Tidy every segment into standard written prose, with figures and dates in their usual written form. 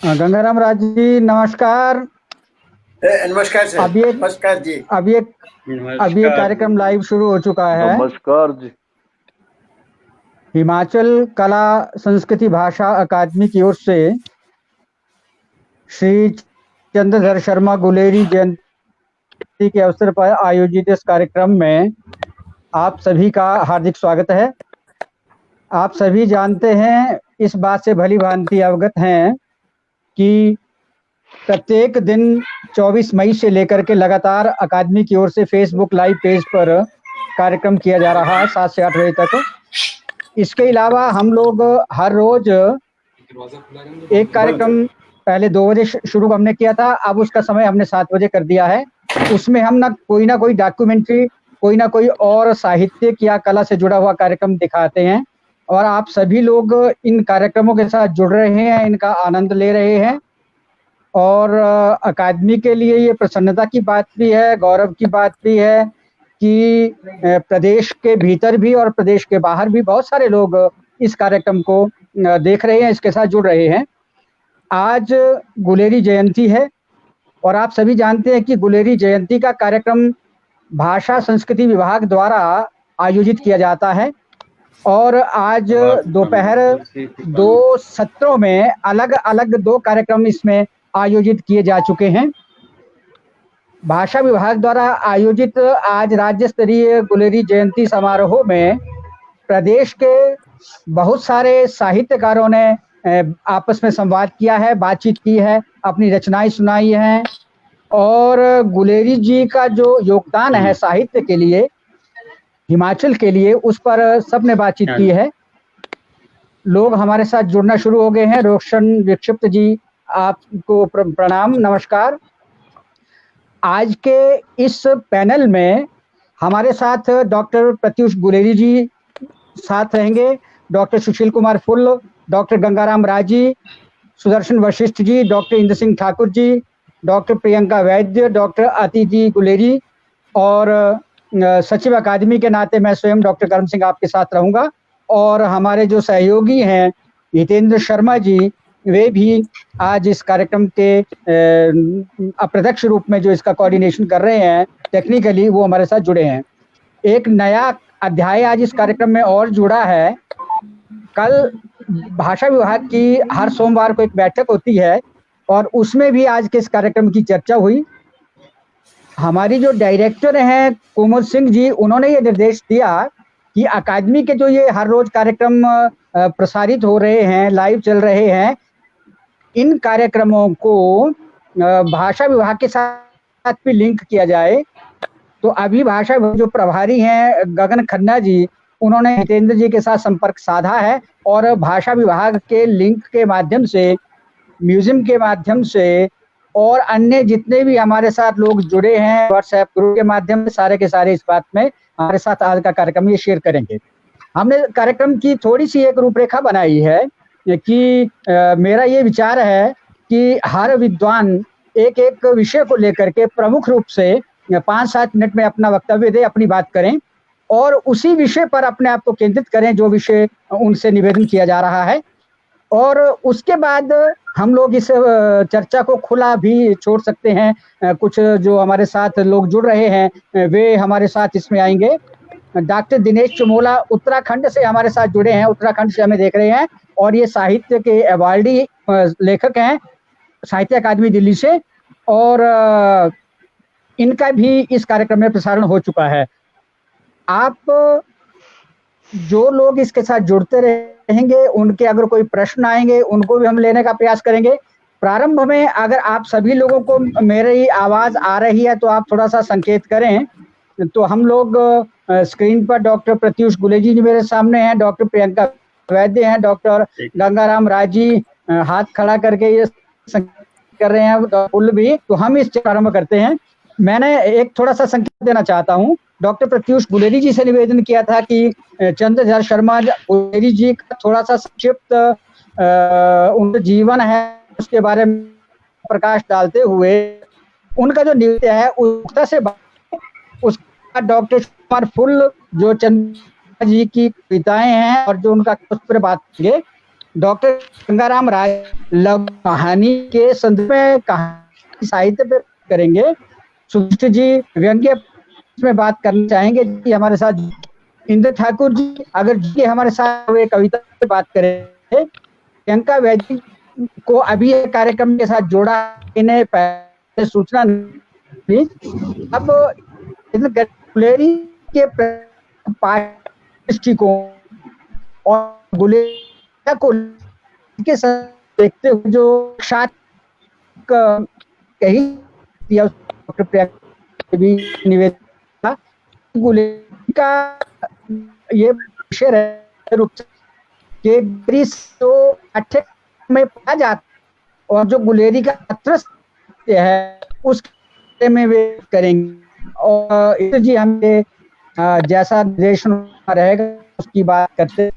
गंगाराम राज जी नमस्कार। नमस्कार सर। अब ये नमस्कार जी। अब ये अब ये कार्यक्रम लाइव शुरू हो चुका है। नमस्कार जी। हिमाचल कला संस्कृति भाषा अकादमी की ओर से श्री चंद्रधर शर्मा गुलेरी जयंती के अवसर पर आयोजित इस कार्यक्रम में आप सभी का हार्दिक स्वागत है। आप सभी जानते हैं, इस बात से भली भांति अवगत हैं कि प्रत्येक दिन 24 मई से लेकर के लगातार अकादमी की ओर से फेसबुक लाइव पेज पर कार्यक्रम किया जा रहा है 7 से 8 बजे तक। इसके अलावा हम लोग हर रोज एक कार्यक्रम पहले 2 बजे शुरू हमने किया था, अब उसका समय हमने 7 बजे कर दिया है। उसमें हम ना कोई डॉक्यूमेंट्री, कोई ना कोई और साहित्यिक या कला से जुड़ा हुआ कार्यक्रम दिखाते हैं और आप सभी लोग इन कार्यक्रमों के साथ जुड़ रहे हैं, इनका आनंद ले रहे हैं। और अकादमी के लिए ये प्रसन्नता की बात भी है, गौरव की बात भी है कि प्रदेश के भीतर भी और प्रदेश के बाहर भी बहुत सारे लोग इस कार्यक्रम को देख रहे हैं, इसके साथ जुड़ रहे हैं। आज गुलेरी जयंती है और आप सभी जानते हैं कि गुलेरी जयंती का कार्यक्रम भाषा संस्कृति विभाग द्वारा आयोजित किया जाता है और आज दोपहर 2 सत्रों में अलग-अलग 2 कार्यक्रम इसमें आयोजित किए जा चुके हैं। भाषा विभाग द्वारा आयोजित आज राज्य स्तरीय गुलेरी जयंती समारोह में प्रदेश के बहुत सारे साहित्यकारों ने आपस में संवाद किया है, बातचीत की है, अपनी रचनाएं सुनाई हैं और गुलेरी जी का जो योगदान है साहित्य के लिए, हिमाचल के लिए, उस पर सबने बातचीत की है। लोग हमारे साथ जुड़ना शुरू हो गए हैं। रोशन विक्षिप्त जी, आपको प्रणाम, नमस्कार। आज के इस पैनल में हमारे साथ डॉक्टर प्रत्युष गुलेरी जी साथ रहेंगे, doctor Sushil Kumar full, doctor Gangaram राजी, सुदर्शन वशिष्ठ जी, डॉक्टर इंद्र सिंह ठाकुर जी, डॉक्टर प्रियंका वैद्य, डॉक्टर अतिथि गुलेरी और सचिव अकादमी के नाते मैं स्वयं डॉक्टर करम सिंह आपके साथ रहूंगा। और हमारे जो सहयोगी हैं हितेंद्र शर्मा जी, वे भी आज इस कार्यक्रम के अप्रत्यक्ष रूप में जो इसका कोऑर्डिनेशन कर रहे हैं टेक्निकली, वो हमारे साथ जुड़े हैं। एक नया अध्याय आज इस कार्यक्रम में और जुड़ा है। कल भाषा विभाग की हर सोमवार को एक बैठक होती है और उसमें भी आज के इस कार्यक्रम की चर्चा हुई। हमारी जो डायरेक्टर हैं कुमुद सिंह जी, उन्होंने ये निर्देश दिया कि अकादमी के जो ये हर रोज कार्यक्रम प्रसारित हो रहे हैं, लाइव चल रहे हैं, इन कार्यक्रमों को भाषा विभाग के साथ भी लिंक किया जाए। तो अभी भाषा विभाग जो प्रभारी हैं गगन खन्ना जी, उन्होंने हितेंद्र जी के साथ संपर्क साधा है और भाषा विभाग के लिंक के माध्यम से, म्यूजियम के माध्यम से और अन्य जितने भी हमारे साथ लोग जुड़े हैं व्हाट्सएप ग्रुप के माध्यम से, सारे के सारे इस बात में हमारे साथ आज का कार्यक्रम ये शेयर करेंगे। हमने कार्यक्रम की थोड़ी सी एक रूपरेखा बनाई है कि मेरा ये विचार है कि हर विद्वान एक एक विषय को लेकर के प्रमुख रूप से 5-7 मिनट में अपना वक्तव्य दे, अपनी बात करें और उसी विषय पर अपने आप को केंद्रित करें जो विषय उनसे निवेदन किया जा रहा है। और उसके बाद हम लोग इस चर्चा को खुला भी छोड़ सकते हैं। कुछ जो हमारे साथ लोग जुड़ रहे हैं वे हमारे साथ इसमें आएंगे। डॉक्टर दिनेश चमोला उत्तराखंड से हमारे साथ जुड़े हैं, उत्तराखंड से हमें देख रहे हैं और ये साहित्य के अवार्डी लेखक हैं साहित्य अकादमी दिल्ली से और इनका भी इस कार्यक्रम में प्रसारण हो चुका है। आप जो लोग इसके साथ जुड़ते रहेंगे, उनके अगर कोई प्रश्न आएंगे उनको भी हम लेने का प्रयास करेंगे। प्रारंभ में अगर आप सभी लोगों को मेरी आवाज आ रही है तो आप थोड़ा सा संकेत करें। तो हम लोग स्क्रीन पर डॉक्टर प्रत्युष गुलेरी जी मेरे सामने हैं, डॉक्टर प्रियंका वैद्य हैं, डॉक्टर गंगाराम राजी हाथ खड़ा करके ये कर रहे हैं, फुल भी। तो हम इस प्रारंभ करते हैं। मैंने एक थोड़ा सा संकेत देना चाहता हूँ। डॉक्टर प्रत्युष गुलेरी जी से निवेदन किया था कि चंद्रधर शर्मा गुलेरी जी का थोड़ा सा संक्षिप्त उनका जीवन है उसके बारे में प्रकाश डालते हुए उनका जो नृत्य है उसका से उसका डॉक्टर कुमार फुल जो चंद्र जी की कविताएं हैं और जो उनका उस पर बात करेंगे। डॉक्टर गंगाराम राय लघु कहानी के संदर्भ में कहानी साहित्य पे करेंगे। सुशिष्ट जी व्यंग्य में बात करना चाहेंगे जी हमारे साथ। इंद्र ठाकुर जी अगर जी हमारे साथ हुए कविता पे बात करें। प्रियंका वैदिक को अभी एक कार्यक्रम के साथ जोड़ा, इन्हें पहले सूचना नहीं। अब गुलेरी के दृष्टिकोण और गुलेरिया को के साथ देखते हुए जो साथ कही भी निवेदन गुलेरी का ये विषय रूप से में पाया जाता और जो गुलेरी का है उसके में वे करेंगे। और जी हमें जैसा निर्देश रहेगा उसकी बात करते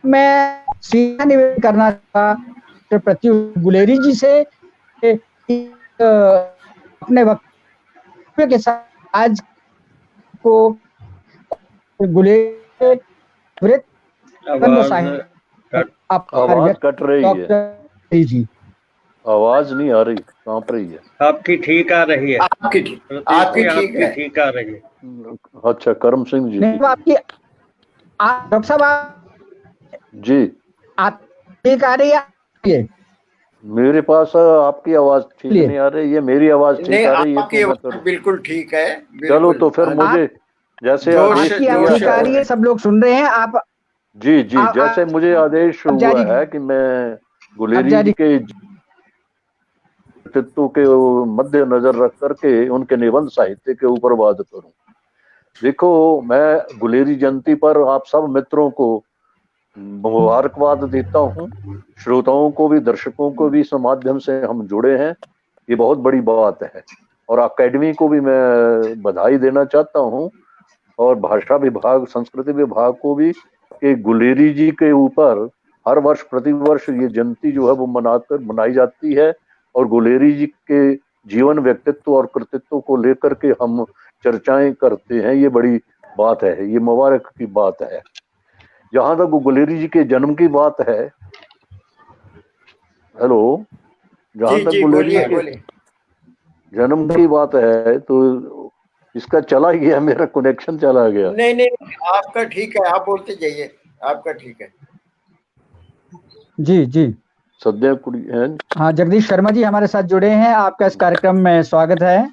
मैं सीधा निवेदन करना था प्रति गुलेरी जी से अपने वक्तव्य के साथ आज को गुलेरी आवाज कट रही है जी, आवाज नहीं आ रही, कांप रही है। आपकी ठीक आ रही है, आपकी ठीक आ रही है। अच्छा करम सिंह जी आपकी डॉक्टर साहब जी आप ठीक आ रही है? मेरे पास आपकी आवाज ठीक नहीं आ रही है, मेरी आवाज ठीक आ रही है? आपकी आवाज बिल्कुल ठीक है। चलो तो फिर मुझे जैसे आदेश ठीक आ रही है, सब लोग सुन रहे हैं आप। जी जी जैसे मुझे आदेश हुआ है कि मैं गुलेरी जी के व्यक्तित्व के मध्य नजर रख करके उनके निबंध साहित्य के ऊपर बात करूं। देखो मैं गुलेरी जयंती पर आप सब मित्रों को मुबारकबाद देता हूं, श्रोताओं को भी दर्शकों को भी इस माध्यम से हम जुड़े हैं, ये बहुत बड़ी बात है। और अकेडमी को भी मैं बधाई देना चाहता हूं और भाषा विभाग संस्कृति विभाग को भी कि गुलेरी जी के ऊपर हर वर्ष प्रतिवर्ष ये जयंती जो है वो मनाई जाती है और गुलेरी जी के जीवन व्यक्तित्व और कृतित्व को लेकर के हम चर्चाएं करते हैं। ये बड़ी बात है, ये मुबारक की बात है। जहां तक गुलेरी जी के जन्म की बात है, हेलो, जहां तक गुलेरी जी के जन्म की बात है तो इसका चला गया, मेरा कनेक्शन चला गया। नहीं आपका ठीक है, आप बोलते जाइए, आपका ठीक है। जी जी सद्या कुड़ी है। हाँ जगदीश शर्मा जी हमारे साथ जुड़े हैं, आपका इस कार्यक्रम में स्वागत है।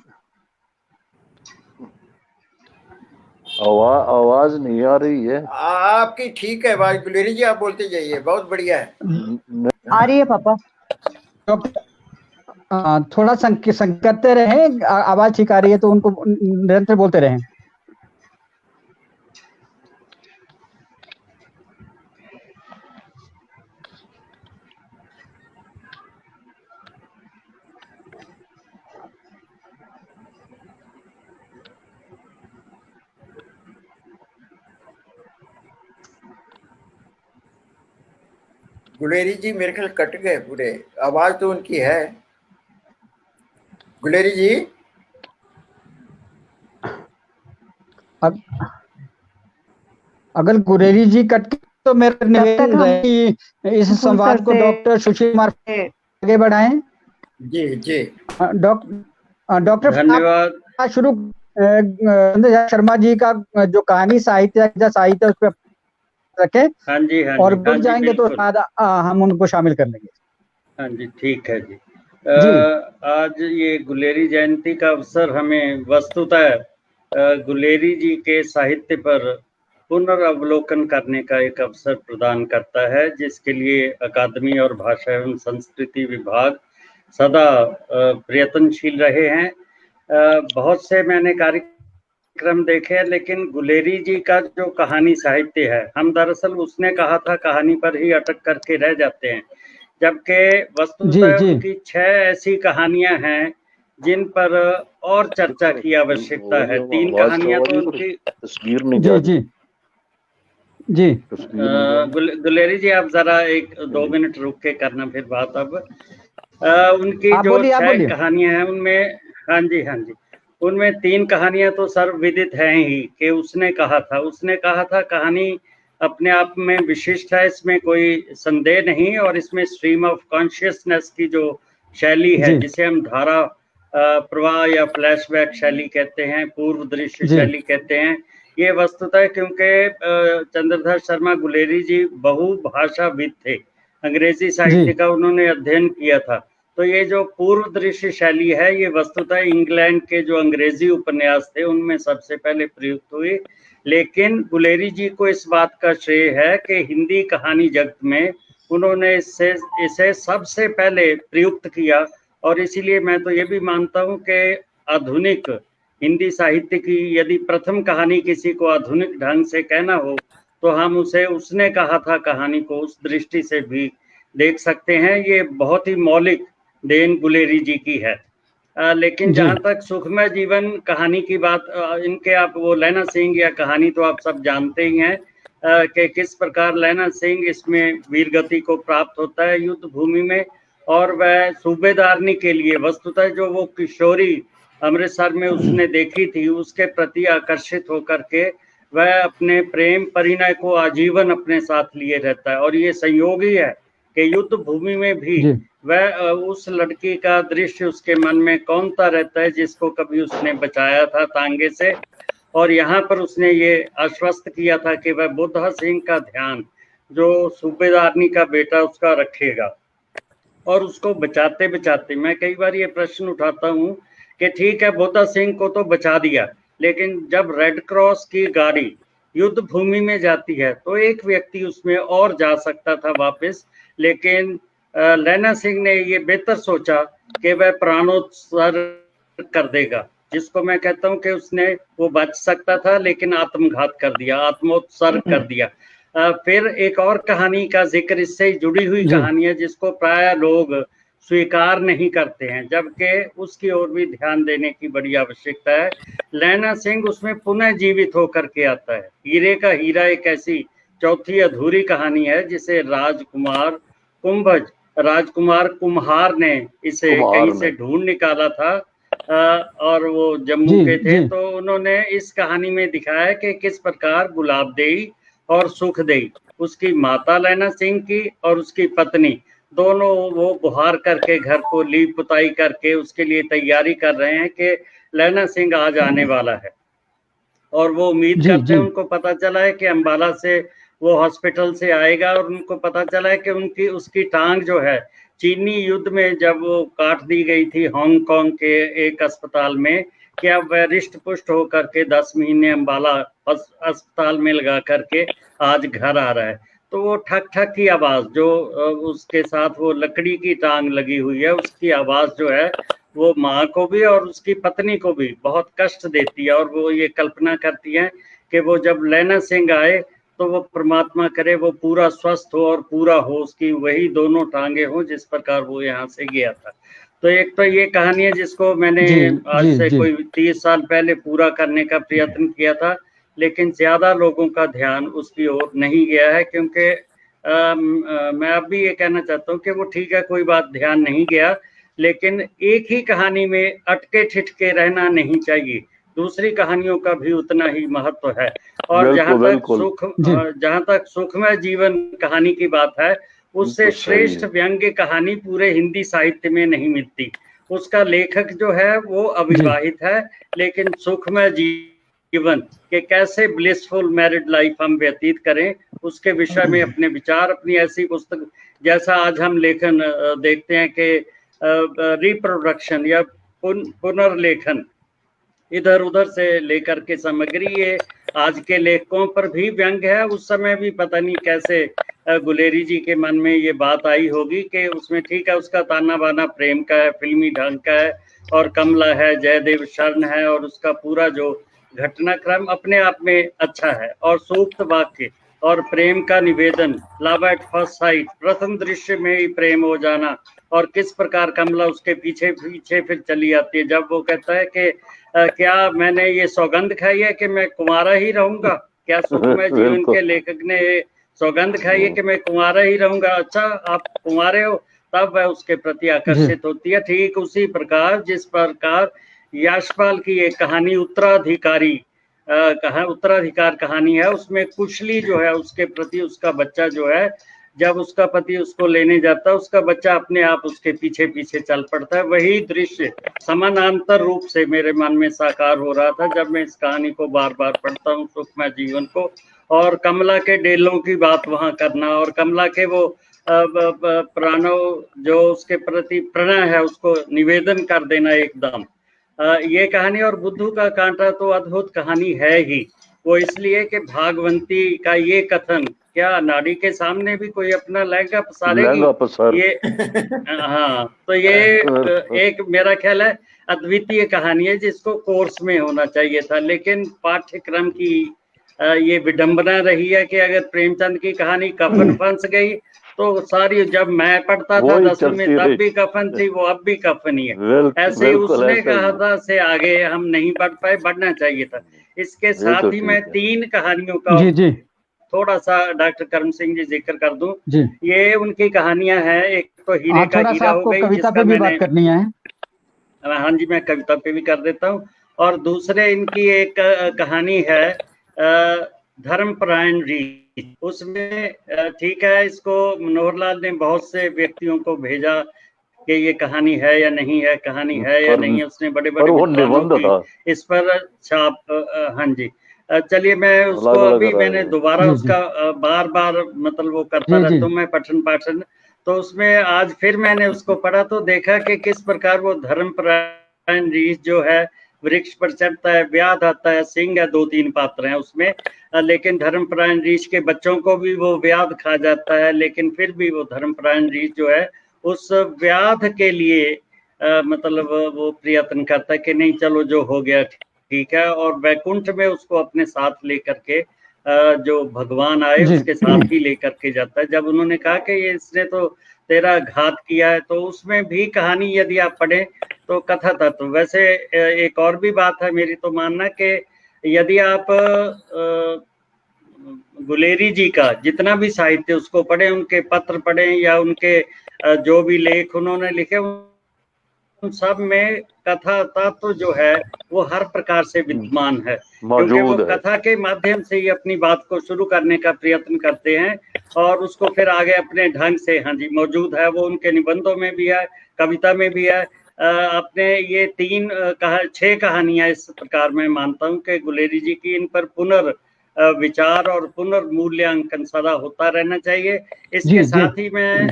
आवाज नहीं आ रही है आपकी ठीक है आवाज, गुलेरी जी आप बोलते जाइए, बहुत बढ़िया है। आ रही है पापा। थोड़ा करते रहे, आवाज ठीक आ रही है तो उनको निरंतर बोलते रहें। गुलेरी जी मेरे ख्याल कट गए पूरे, आवाज तो उनकी है। गुलेरी जी अगर गुलेरी जी कट तो मेरा निवेदन है कि इस संवाद को डॉक्टर सुशील कुमार आगे बढ़ाएं। जी जी डॉक्टर धन्यवाद। शुरू शर्मा जी का जो कहानी साहित्य उस पर रखें। हाँ जी और बढ़ जाएंगे तो हम उनको शामिल कर लेंगे। हाँ जी ठीक है जी। आज ये गुलेरी जयंती का अवसर हमें वस्तुतः गुलेरी जी के साहित्य पर पुनर्वलोकन करने का एक अवसर प्रदान करता है, जिसके लिए अकादमी और भाषा एवं संस्कृति विभाग सदा प्रयत्नशील रहे हैं। बहुत से मैंने कार्यक्रम देखे हैं, लेकिन गुलेरी जी का जो कहानी साहित्य है, हम दरअसल उसने कहा था कहानी पर ही अटक करके रह जाते हैं, जबकि वस्तुतः उनकी 6 ऐसी कहानियां हैं जिन पर और चर्चा की आवश्यकता है। 3 कहानियां तो उनकी तस्वीर नहीं जी जी गुलेरी जी आप जरा 1-2 मिनट रुक के करना फिर बात। अब उनकी जो 6 कहानियां हैं उनमें हाँ जी उनमें 3 कहानियां तो सर्वविदित हैं ही कि उसने कहा था कहानी अपने आप में विशिष्ट है, इसमें कोई संदेह नहीं। और इसमें स्ट्रीम ऑफ कॉन्शियसनेस की जो शैली है, जिसे हम धारा प्रवाह या फ्लैशबैक शैली कहते हैं, पूर्व दृश्य शैली कहते हैं, ये वस्तुतः क्योंकि चंद्रधर शर्मा गुलेरी जी बहुभाषाविद थे, अंग्रेजी साहित्य का उन्होंने अध्ययन किया था। तो ये जो पूर्व दृश्य शैली है, ये वस्तुतः इंग्लैंड के जो अंग्रेजी उपन्यास थे उनमें सबसे पहले प्रयुक्त हुई। लेकिन गुलेरी जी को इस बात का श्रेय है कि हिंदी कहानी जगत में उन्होंने इसे सबसे पहले प्रयुक्त किया। और इसीलिए मैं तो ये भी मानता हूँ कि आधुनिक हिंदी साहित्य की यदि प्रथम कहानी किसी को आधुनिक ढंग से कहना हो तो हम उसे उसने कहा था कहानी को उस दृष्टि से भी देख सकते हैं। ये बहुत ही मौलिक देन गुलेरी जी की है। लेकिन जहाँ तक सुखमय जीवन कहानी की बात, इनके आप वो लैना सिंह या कहानी तो आप सब जानते ही हैं कि किस प्रकार लैना सिंह इसमें वीरगति को प्राप्त होता है युद्ध भूमि में। और वह सूबेदारनी के लिए वस्तुतः जो वो किशोरी अमृतसर में उसने देखी थी उसके प्रति आकर्षित होकर के वह अपने प्रेम परिणय को आजीवन अपने साथ लिए रहता है। और ये संयोग ही है कि युद्ध भूमि में भी वह उस लड़की का दृश्य उसके मन में कौनता रहता है जिसको कभी उसने बचाया था तांगे से। और यहाँ पर उसने ये आश्वस्त किया था कि वह बुद्धा सिंह का ध्यान जो सूबेदारनी का बेटा उसका रखेगा। और उसको बचाते बचाते मैं कई बार ये प्रश्न उठाता हूँ कि ठीक है, बुद्धा सिंह को तो बचा दिया, लेकिन जब रेड क्रॉस की गाड़ी युद्ध भूमि में जाती है तो एक व्यक्ति उसमें और जा सकता था वापस, लेकिन लैना सिंह ने ये बेहतर सोचा कि वह प्राणोत्सर्ग कर देगा, जिसको मैं कहता हूँ कि उसने वो बच सकता था लेकिन आत्मघात कर दिया, आत्मोत्सर्ग कर दिया। फिर एक और कहानी का जिक्र इससे जुड़ी हुई कहानी है जिसको प्राय लोग स्वीकार नहीं करते हैं, जबकि उसकी ओर भी ध्यान देने की बड़ी आवश्यकता है। लैना सिंह उसमें पुनः जीवित होकर के आता है। हीरे का हीरा एक ऐसी चौथी अधूरी कहानी है जिसे राजकुमार कुम्हार ने इसे कहीं से ढूंढ निकाला था और वो जम्मू के थे। तो उन्होंने इस कहानी में दिखाया कि किस प्रकार गुलाबदेई और सुखदेई, उसकी माता लैना सिंह की और उसकी पत्नी, दोनों वो बुहार करके घर को लीप पुताई करके उसके लिए तैयारी कर रहे हैं कि लैना सिंह आज आने वाला है। और वो उम्मीद करते हैं, उनको पता चला है कि अंबाला से वो हॉस्पिटल से आएगा और उनको पता चला है कि उसकी टांग जो है चीनी युद्ध में जब वो काट दी गई थी हांगकांग के एक अस्पताल में, कि अब वह रिष्ट पुष्ट होकर के 10 महीने अंबाला अस्पताल में लगा करके आज घर आ रहा है। तो वो ठक ठक की आवाज जो उसके साथ वो लकड़ी की टांग लगी हुई है, उसकी आवाज जो है वो माँ को भी और उसकी पत्नी को भी बहुत कष्ट देती है। और वो ये कल्पना करती है कि वो जब लैना सिंह आए तो वो परमात्मा करे वो पूरा स्वस्थ हो और पूरा हो, उसकी वही दोनों टांगे हो जिस प्रकार वो यहाँ से गया था। तो एक तो ये कहानी है जिसको मैंने आज से कोई 30 साल पहले पूरा करने का प्रयत्न किया था, लेकिन ज्यादा लोगों का ध्यान उसकी ओर नहीं गया है, क्योंकि मैं अब भी ये कहना चाहता हूँ कि वो ठीक है, कोई बात ध्यान नहीं गया, लेकिन एक ही कहानी में अटके ठिठके रहना नहीं चाहिए, दूसरी कहानियों का भी उतना ही महत्व है। और जहाँ तक सुखमय जीवन कहानी की बात है, उससे श्रेष्ठ व्यंग्य कहानी पूरे हिंदी साहित्य में नहीं मिलती। उसका लेखक जो है वो अविवाहित है, लेकिन सुखमय जीवन के कैसे ब्लिसफुल मैरिड लाइफ हम व्यतीत करें उसके विषय में अपने विचार, अपनी ऐसी पुस्तक जैसा आज हम लेखन देखते हैं कि रिप्रोडक्शन या पुनर्लेखन इधर उधर से लेकर के सामग्री, ये आज के लेखकों पर भी व्यंग है। उस समय भी पता नहीं कैसे गुलेरी जी के मन में ये बात आई होगी कि उसमें ठीक है, उसका ताना बाना प्रेम का है, फिल्मी ढंग का है, और कमला है, जयदेव शरण है, और उसका पूरा जो घटनाक्रम अपने आप में अच्छा है, और सूक्त वाक्य और प्रेम का निवेदन, लव एट फर्स्ट साइट, प्रथम दृश्य में ही प्रेम हो जाना, और किस प्रकार कमला उसके पीछे पीछे फिर चली आती है जब वो कहता है कि क्या मैंने ये सौगंध खाई है कि मैं कुंवारा ही रहूंगा। क्या सुखमय जीवन के लेखक ने ये सौगंध खाई है कि मैं कुंवारा ही रहूंगा, अच्छा आप कुंवारे हो, तब वह उसके प्रति आकर्षित होती है। ठीक उसी प्रकार जिस प्रकार यशपाल की एक कहानी उत्तराधिकारी कहा उत्तराधिकार कहानी है। उसमें कुशली जो है उसके प्रति उसका बच्चा जो है, जब उसका पति उसको लेने जाता है, उसका बच्चा अपने आप उसके पीछे पीछे चल पड़ता है। वही दृश्य समानांतर रूप से मेरे मन में साकार हो रहा था जब मैं इस कहानी को बार बार पढ़ता हूँ, सुखमय जीवन को। और कमला के डेलों की बात वहां करना, और कमला के वो प्राणव जो उसके प्रति प्रणय है उसको निवेदन कर देना एकदम, ये कहानी। और बुद्धू का कांटा तो अद्भुत कहानी है ही, वो इसलिए कि भागवंती का ये कथन, क्या नाड़ी के सामने भी कोई अपना लहंगा पसारेगी, ये हाँ, तो ये एक मेरा ख्याल है अद्वितीय कहानी है जिसको कोर्स में होना चाहिए था। लेकिन पाठ्यक्रम की ये विडंबना रही है कि अगर प्रेमचंद की कहानी कफन फंस गई तो सारी, जब मैं पढ़ता था 10वीं में तब भी कफन थी, वो अब भी कफन ही है। ऐसे ही उसने कहा था से आगे हम नहीं बढ़ पाए, बढ़ना चाहिए था। इसके साथ ही मैं 3 कहानियों का थोड़ा सा डॉक्टर कर्म सिंह जी जिक्र कर दूं। ये उनकी कहानियां हैं, एक तो हीरे का हीरा हो गई, कविता पे भी बात करनी है। हाँ जी, मैं कविता पे भी कर देता हूँ। और दूसरे इनकी एक कहानी है धर्मपरायण रीछ। उसमें ठीक है, इसको मनोहरलाल ने बहुत से व्यक्तियों को भेजा कि ये कहानी है या नहीं है, कहानी है या नहीं है। उसने बड़े बड़े विद्वानों की इस पर छाप, हाँ जी। चलिए मैं उसको अभी मैंने दोबारा उसका बार बार मतलब वो करता रहता हूँ मैं पठन पाठन, तो उसमें आज फिर मैंने उसको पढ़ा तो देखा कि किस प्रकार वो धर्मपरायण रीछ जो है वृक्ष पर चढ़ता है, व्याध आता है, सिंह है, 2-3 पात्र हैं उसमें, लेकिन धर्मपरायण रीछ के बच्चों को भी वो व्याध खा जाता है। लेकिन फिर भी वो धर्मपरायण रीछ जो है उस व्याध के लिए मतलब वो प्रयत्न करता है कि नहीं चलो जो हो गया ठीक है, और वैकुंठ में उसको अपने साथ लेकर के जो भगवान आए उसके साथ ही लेकर के जाता है। जब उन्होंने कहा कि ये इसने तो तेरा घात किया है, तो उसमें भी कहानी यदि आप पढ़ें तो कथा तत्व। वैसे एक और भी बात है मेरी तो मानना कि यदि आप गुलेरी जी का जितना भी साहित्य उसको पढ़ें, उनके पत्र पढ़ें या उनके जो भी लेख उन्होंने लिखे, उन सब में कथा तत्व जो है वो हर प्रकार से विद्यमान है, क्योंकि वो कथा के माध्यम से ही अपनी बात को शुरू करने का प्रयत्न करते हैं और उसको फिर आगे अपने ढंग से, हाँ जी, मौजूद है। वो उनके निबंधों में भी है, कविता में भी है। आपने ये 6 कहानियां इस प्रकार मैं मानता हूँ कि गुलेरी जी की, इन पर पुनर्विचार और पुनर्मूल्यांकन सदा होता रहना चाहिए। इसके साथ ही मैं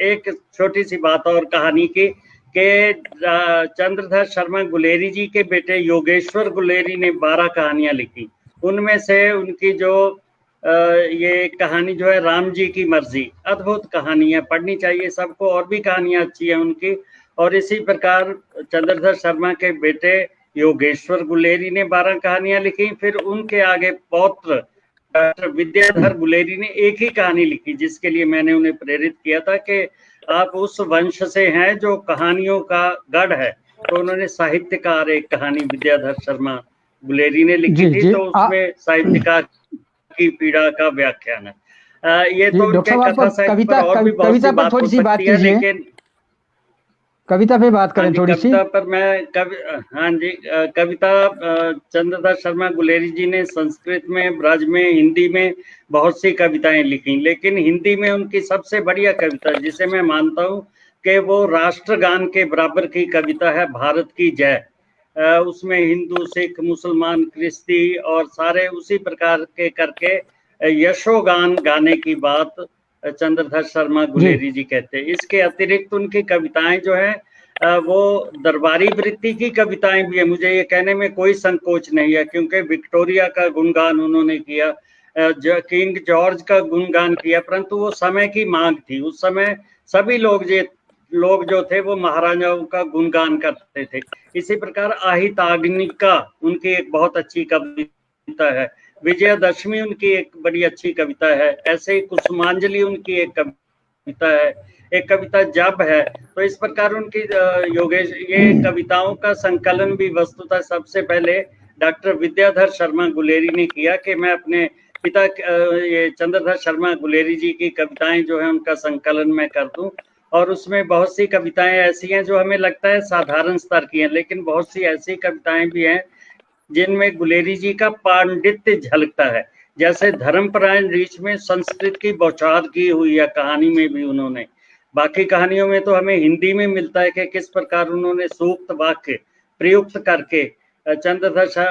एक छोटी सी बात और कहानी की कि चंद्रधर शर्मा गुलेरी जी के बेटे योगेश्वर गुलेरी ने 12 कहानियां लिखी। उनमें से उनकी जो ये कहानी जो है राम जी की मर्जी, अद्भुत कहानी है, पढ़नी चाहिए सबको। और भी कहानियां अच्छी हैं उनकी। और इसी प्रकार चंद्रधर शर्मा के बेटे योगेश्वर गुलेरी ने 12 कहानियां लिखी। फिर उनके आगे पौत्र डॉक्टर विद्याधर गुलेरी ने एक ही कहानी लिखी, जिसके लिए मैंने उन्हें प्रेरित किया था कि आप उस वंश से हैं जो कहानियों का गढ़ है। तो उन्होंने साहित्यकार एक कहानी विद्याधर शर्मा गुलेरी ने लिखी थी, तो उसमें साहित्यकार की पीड़ा का व्याख्यान है। ये तो उनके कथा साहित्य पर और भी बहुत सी बात हो सकती है, लेकिन कविता पे बात करें थोड़ी सी। कविता पर मैं हाँ जी, कविता चंद्रधर शर्मा गुलेरी जी ने संस्कृत में, ब्रज में, हिंदी में बहुत सी कविताएं लिखी, लेकिन हिंदी में उनकी सबसे बढ़िया कविता जिसे मैं मानता हूँ कि वो राष्ट्रगान के बराबर की कविता है, भारत की जय। उसमें हिंदू, सिख, मुसलमान, क्रिस्ती और सारे उसी प्रकार के करके यशोगान गाने की बात चंद्रधर शर्मा गुलेरी जी कहते हैं। इसके अतिरिक्त उनकी कविताएं जो है वो दरबारी वृत्ति की कविताएं भी है। मुझे ये कहने में कोई संकोच नहीं है, क्योंकि विक्टोरिया का गुणगान उन्होंने किया, किंग जॉर्ज का गुणगान किया, परंतु वो समय की मांग थी। उस समय सभी लोग जो थे वो महाराजाओं का गुणगान करते थे। इसी प्रकार आहिताग्निका उनकी एक बहुत अच्छी कविता है, विजयदशमी उनकी एक बड़ी अच्छी कविता है, ऐसे ही कुसुमांजलि उनकी एक कविता है, एक कविता जब है। तो इस प्रकार उनकी योगेश ये कविताओं का संकलन भी वस्तुतः सबसे पहले डॉक्टर विद्याधर शर्मा गुलेरी ने किया कि मैं अपने पिता ये चंद्रधर शर्मा गुलेरी जी की कविताएं जो है उनका संकलन मैं कर दूं। और उसमें बहुत सी कविताएं ऐसी हैं जो हमें लगता है साधारण स्तर की हैं, लेकिन बहुत सी ऐसी कविताएं भी हैं जिनमें गुलेरी जी का पांडित्य झलकता है। जैसे धर्मपरायण रीछ में संस्कृत की बौछार की हुई है कहानी में भी उन्होंने। बाकी कहानियों में तो हमें हिंदी में मिलता है कि किस प्रकार उन्होंने सूक्त वाक्य प्रयुक्त करके चंद्रदशा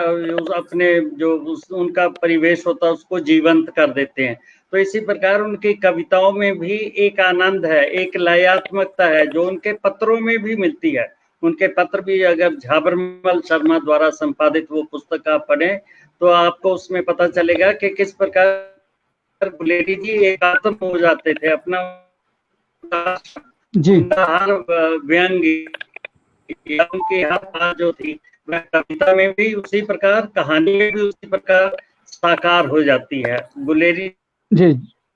अपने जो उनका परिवेश होता है उसको जीवंत कर देते हैं। तो इसी प्रकार उनकी कविताओं में भी एक आनंद है, एक लयात्मकता है जो उनके पत्रों में भी मिलती है। उनके पत्र भी अगर झाबरमल शर्मा द्वारा संपादित वो पुस्तक आप पढ़ें तो आपको उसमें पता चलेगा कि किस प्रकार गुलेरी जी एकात्म हो जाते थे। अपना जी हर व्यंग या उनकी हर बात जो थी वह कविता में भी उसी प्रकार, कहानी में भी उसी प्रकार साकार हो जाती है। गुलेरी जी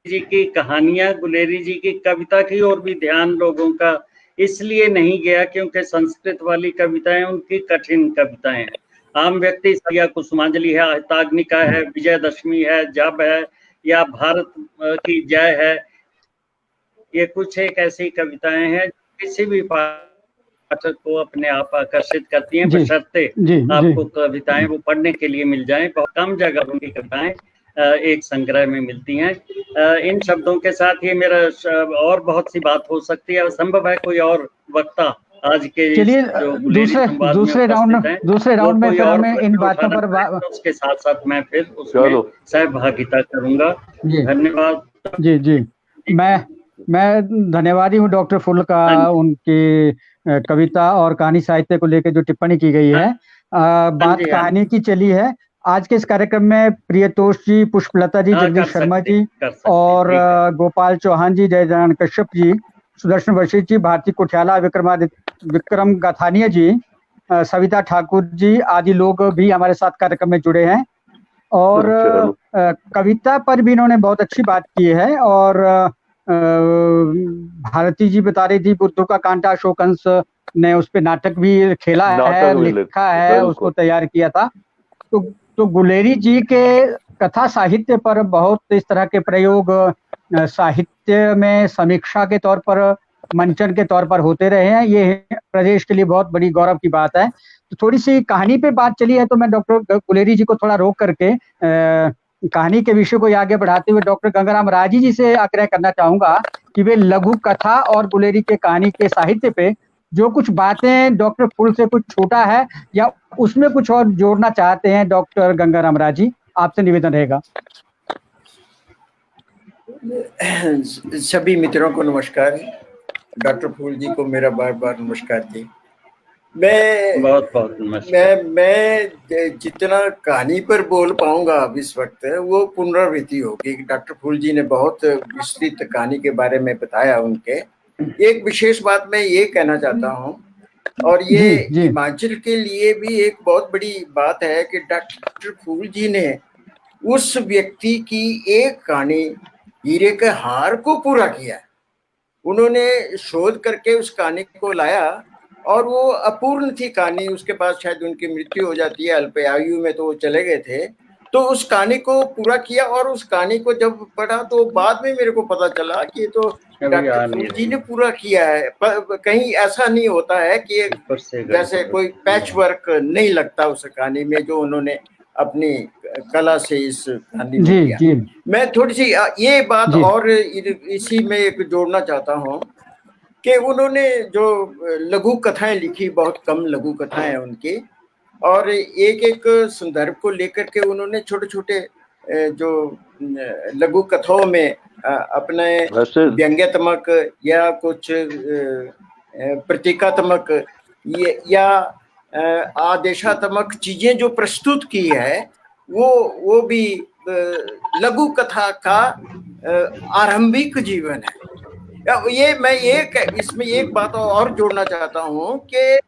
जी की कहानियां, गुलेरी जी की कविता की ओर भी ध्यान लोगों का इसलिए नहीं गया क्योंकि संस्कृत वाली कविताएं उनकी कठिन कविताएं हैं। आम व्यक्ति या कुसुमांजलि है, अहिताग्निका है, विजयदशमी है, जब है या भारत की जय है, ये कुछ एक ऐसी कविताएं हैं किसी भी पाठक को अपने आप आकर्षित करती हैं, जी बशर्ते जी आपको कविताएं वो पढ़ने के लिए मिल जाएं। बहुत कम जगह उनकी कविताएं एक संग्रह में मिलती हैं। इन शब्दों के साथ ये मेरा और बहुत सी बात हो सकती है, संभव है कोई और वक्ता आज के चलिए जो गुलेरी संवाद में उपस्थित हैं दूसरे वो राउंड में कोई फिर और हमें इन प्रश्न बातों उठाना पर चाहे तो उसके साथ साथ मैं फिर उसमें चलो। सहभागिता करूंगा। जी धन्यवाद। जी जी मैं धन्यवादी हूँ डॉक्टर फुल का हाँ जी, उनकी कविता और कहानी साहित्य को लेकर जो टिप्पणी की गई है। बात हाँ कहानी की चली है। आज के इस कार्यक्रम में प्रियतोष जी, पुष्पलता जी, हाँ, जगदीश कर शर्मा सकते जी कर सकते और ठीक है। गोपाल चौहान जी, जयनारायण कश्यप जी, सुदर्शन वशिष्ठ जी, भारती कुठियाला, विक्रम गाथानिया जी, सविता ठाकुर जी आदि लोग भी हमारे साथ कार्यक्रम में जुड़े हैं। और चलो। कविता पर भी इन्होंने बहुत अच्छी बात की है। और भारती जी बता रही थी बुद्धू का कांटा अशोकंस ने उस पे नाटक भी खेला है, नाटक भी लिखा है, बिल्कुल। उसको तैयार किया था। तो गुलेरी जी के कथा साहित्य पर बहुत इस तरह के प्रयोग साहित्य में समीक्षा के तौर पर, मंचन के तौर पर होते रहे हैं। ये प्रदेश के लिए बहुत बड़ी गौरव की बात है। तो थोड़ी सी कहानी पे बात चली है तो मैं डॉक्टर गुलेरी जी को थोड़ा रोक करके कहानी के विषय को आगे बढ़ाते हुए डॉक्टर गंगाराम राजी जी से आग्रह करना चाहूंगा कि वे लघु कथा और गुलेरी के कहानी के साहित्य पे जो कुछ बातें डॉक्टर फुल से कुछ छूटा है या उसमें कुछ और जोड़ना चाहते हैं। डॉक्टर गंगाराम राजी, आपसे निवेदन रहेगा। सभी मित्रों को नमस्कार। डॉक्टर फूल जी को मेरा बार बार नमस्कार जी। बहुत बहुत नमस्कार। मैं जितना कहानी पर बोल पाऊंगा अब इस वक्त वो पुनरावृत्ति होगी। डॉक्टर फूल जी ने बहुत विस्तृत कहानी के बारे में बताया। उनके एक विशेष बात मैं ये कहना चाहता हूँ और ये हिमाचल के लिए भी एक बहुत बड़ी बात है कि डॉक्टर फूल जी ने उस व्यक्ति की एक कहानी हीरे के हार को पूरा किया। उन्होंने शोध करके उस कहानी को लाया और वो अपूर्ण थी कहानी। उसके बाद शायद उनकी मृत्यु हो जाती है, अल्पायु में तो वो चले गए थे। तो उस कहानी को पूरा किया और उस कहानी को जब पढ़ा तो बाद में मेरे को पता चला कि तो डॉक्टर फूल जी ने पूरा किया है। कहीं ऐसा नहीं होता है कि जैसे कोई पैच वर्क नहीं लगता उस कहानी में जो उन्होंने अपनी कला से इस कहानी में किया। मैं थोड़ी सी ये बात और इसी में एक जोड़ना चाहता हूँ कि उन्होंने जो लघु कथाएं लिखी, बहुत कम लघु कथाएं हैं उनकी, और एक एक संदर्भ को लेकर के उन्होंने छोटे छोटे जो लघु कथाओं में अपने व्यंग्यात्मक या कुछ प्रतीकात्मक या आदेशात्मक चीजें जो प्रस्तुत की है वो भी लघु कथा का आरंभिक जीवन है। ये मैं इसमें एक बात और जोड़ना चाहता हूँ कि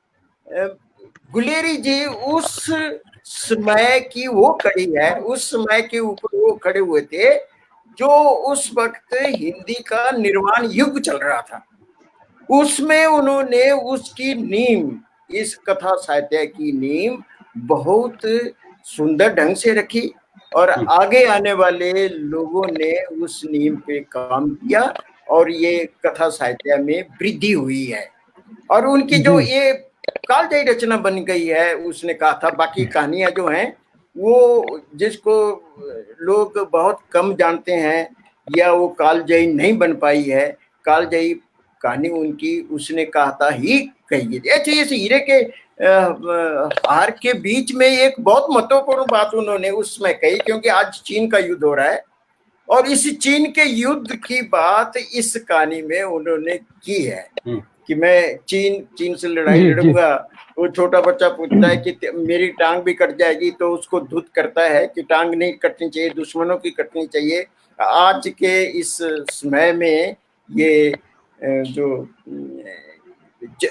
गुलेरी जी उस समय की वो कड़ी है, उस समय के ऊपर वो खड़े हुए थे जो उस वक्त हिंदी का निर्माण युग चल रहा था। उसमें उन्होंने उसकी नींव, इस कथा साहित्य की नींव बहुत सुंदर ढंग से रखी और आगे आने वाले लोगों ने उस नींव पे काम किया और ये कथा साहित्य में वृद्धि हुई है। और उनकी जो ये कालजयी रचना बन गई है, उसने कहा था। बाकी कहानियां जो हैं वो जिसको लोग बहुत कम जानते हैं या वो कालजयी नहीं बन पाई है, कालजयी कहानी उनकी उसने कहा था ही कही है। अच्छा, ये हीरे के हार के बीच में एक बहुत महत्वपूर्ण बात उन्होंने उसमें कही, क्योंकि आज चीन का युद्ध हो रहा है और इस चीन के युद्ध की बात इस कहानी में उन्होंने की है कि मैं चीन से लड़ाई लड़ूंगा। वो छोटा बच्चा पूछता है कि मेरी टांग भी कट जाएगी, तो उसको धुत करता है कि टांग नहीं कटनी चाहिए, दुश्मनों की कटनी चाहिए। आज के इस समय में ये जो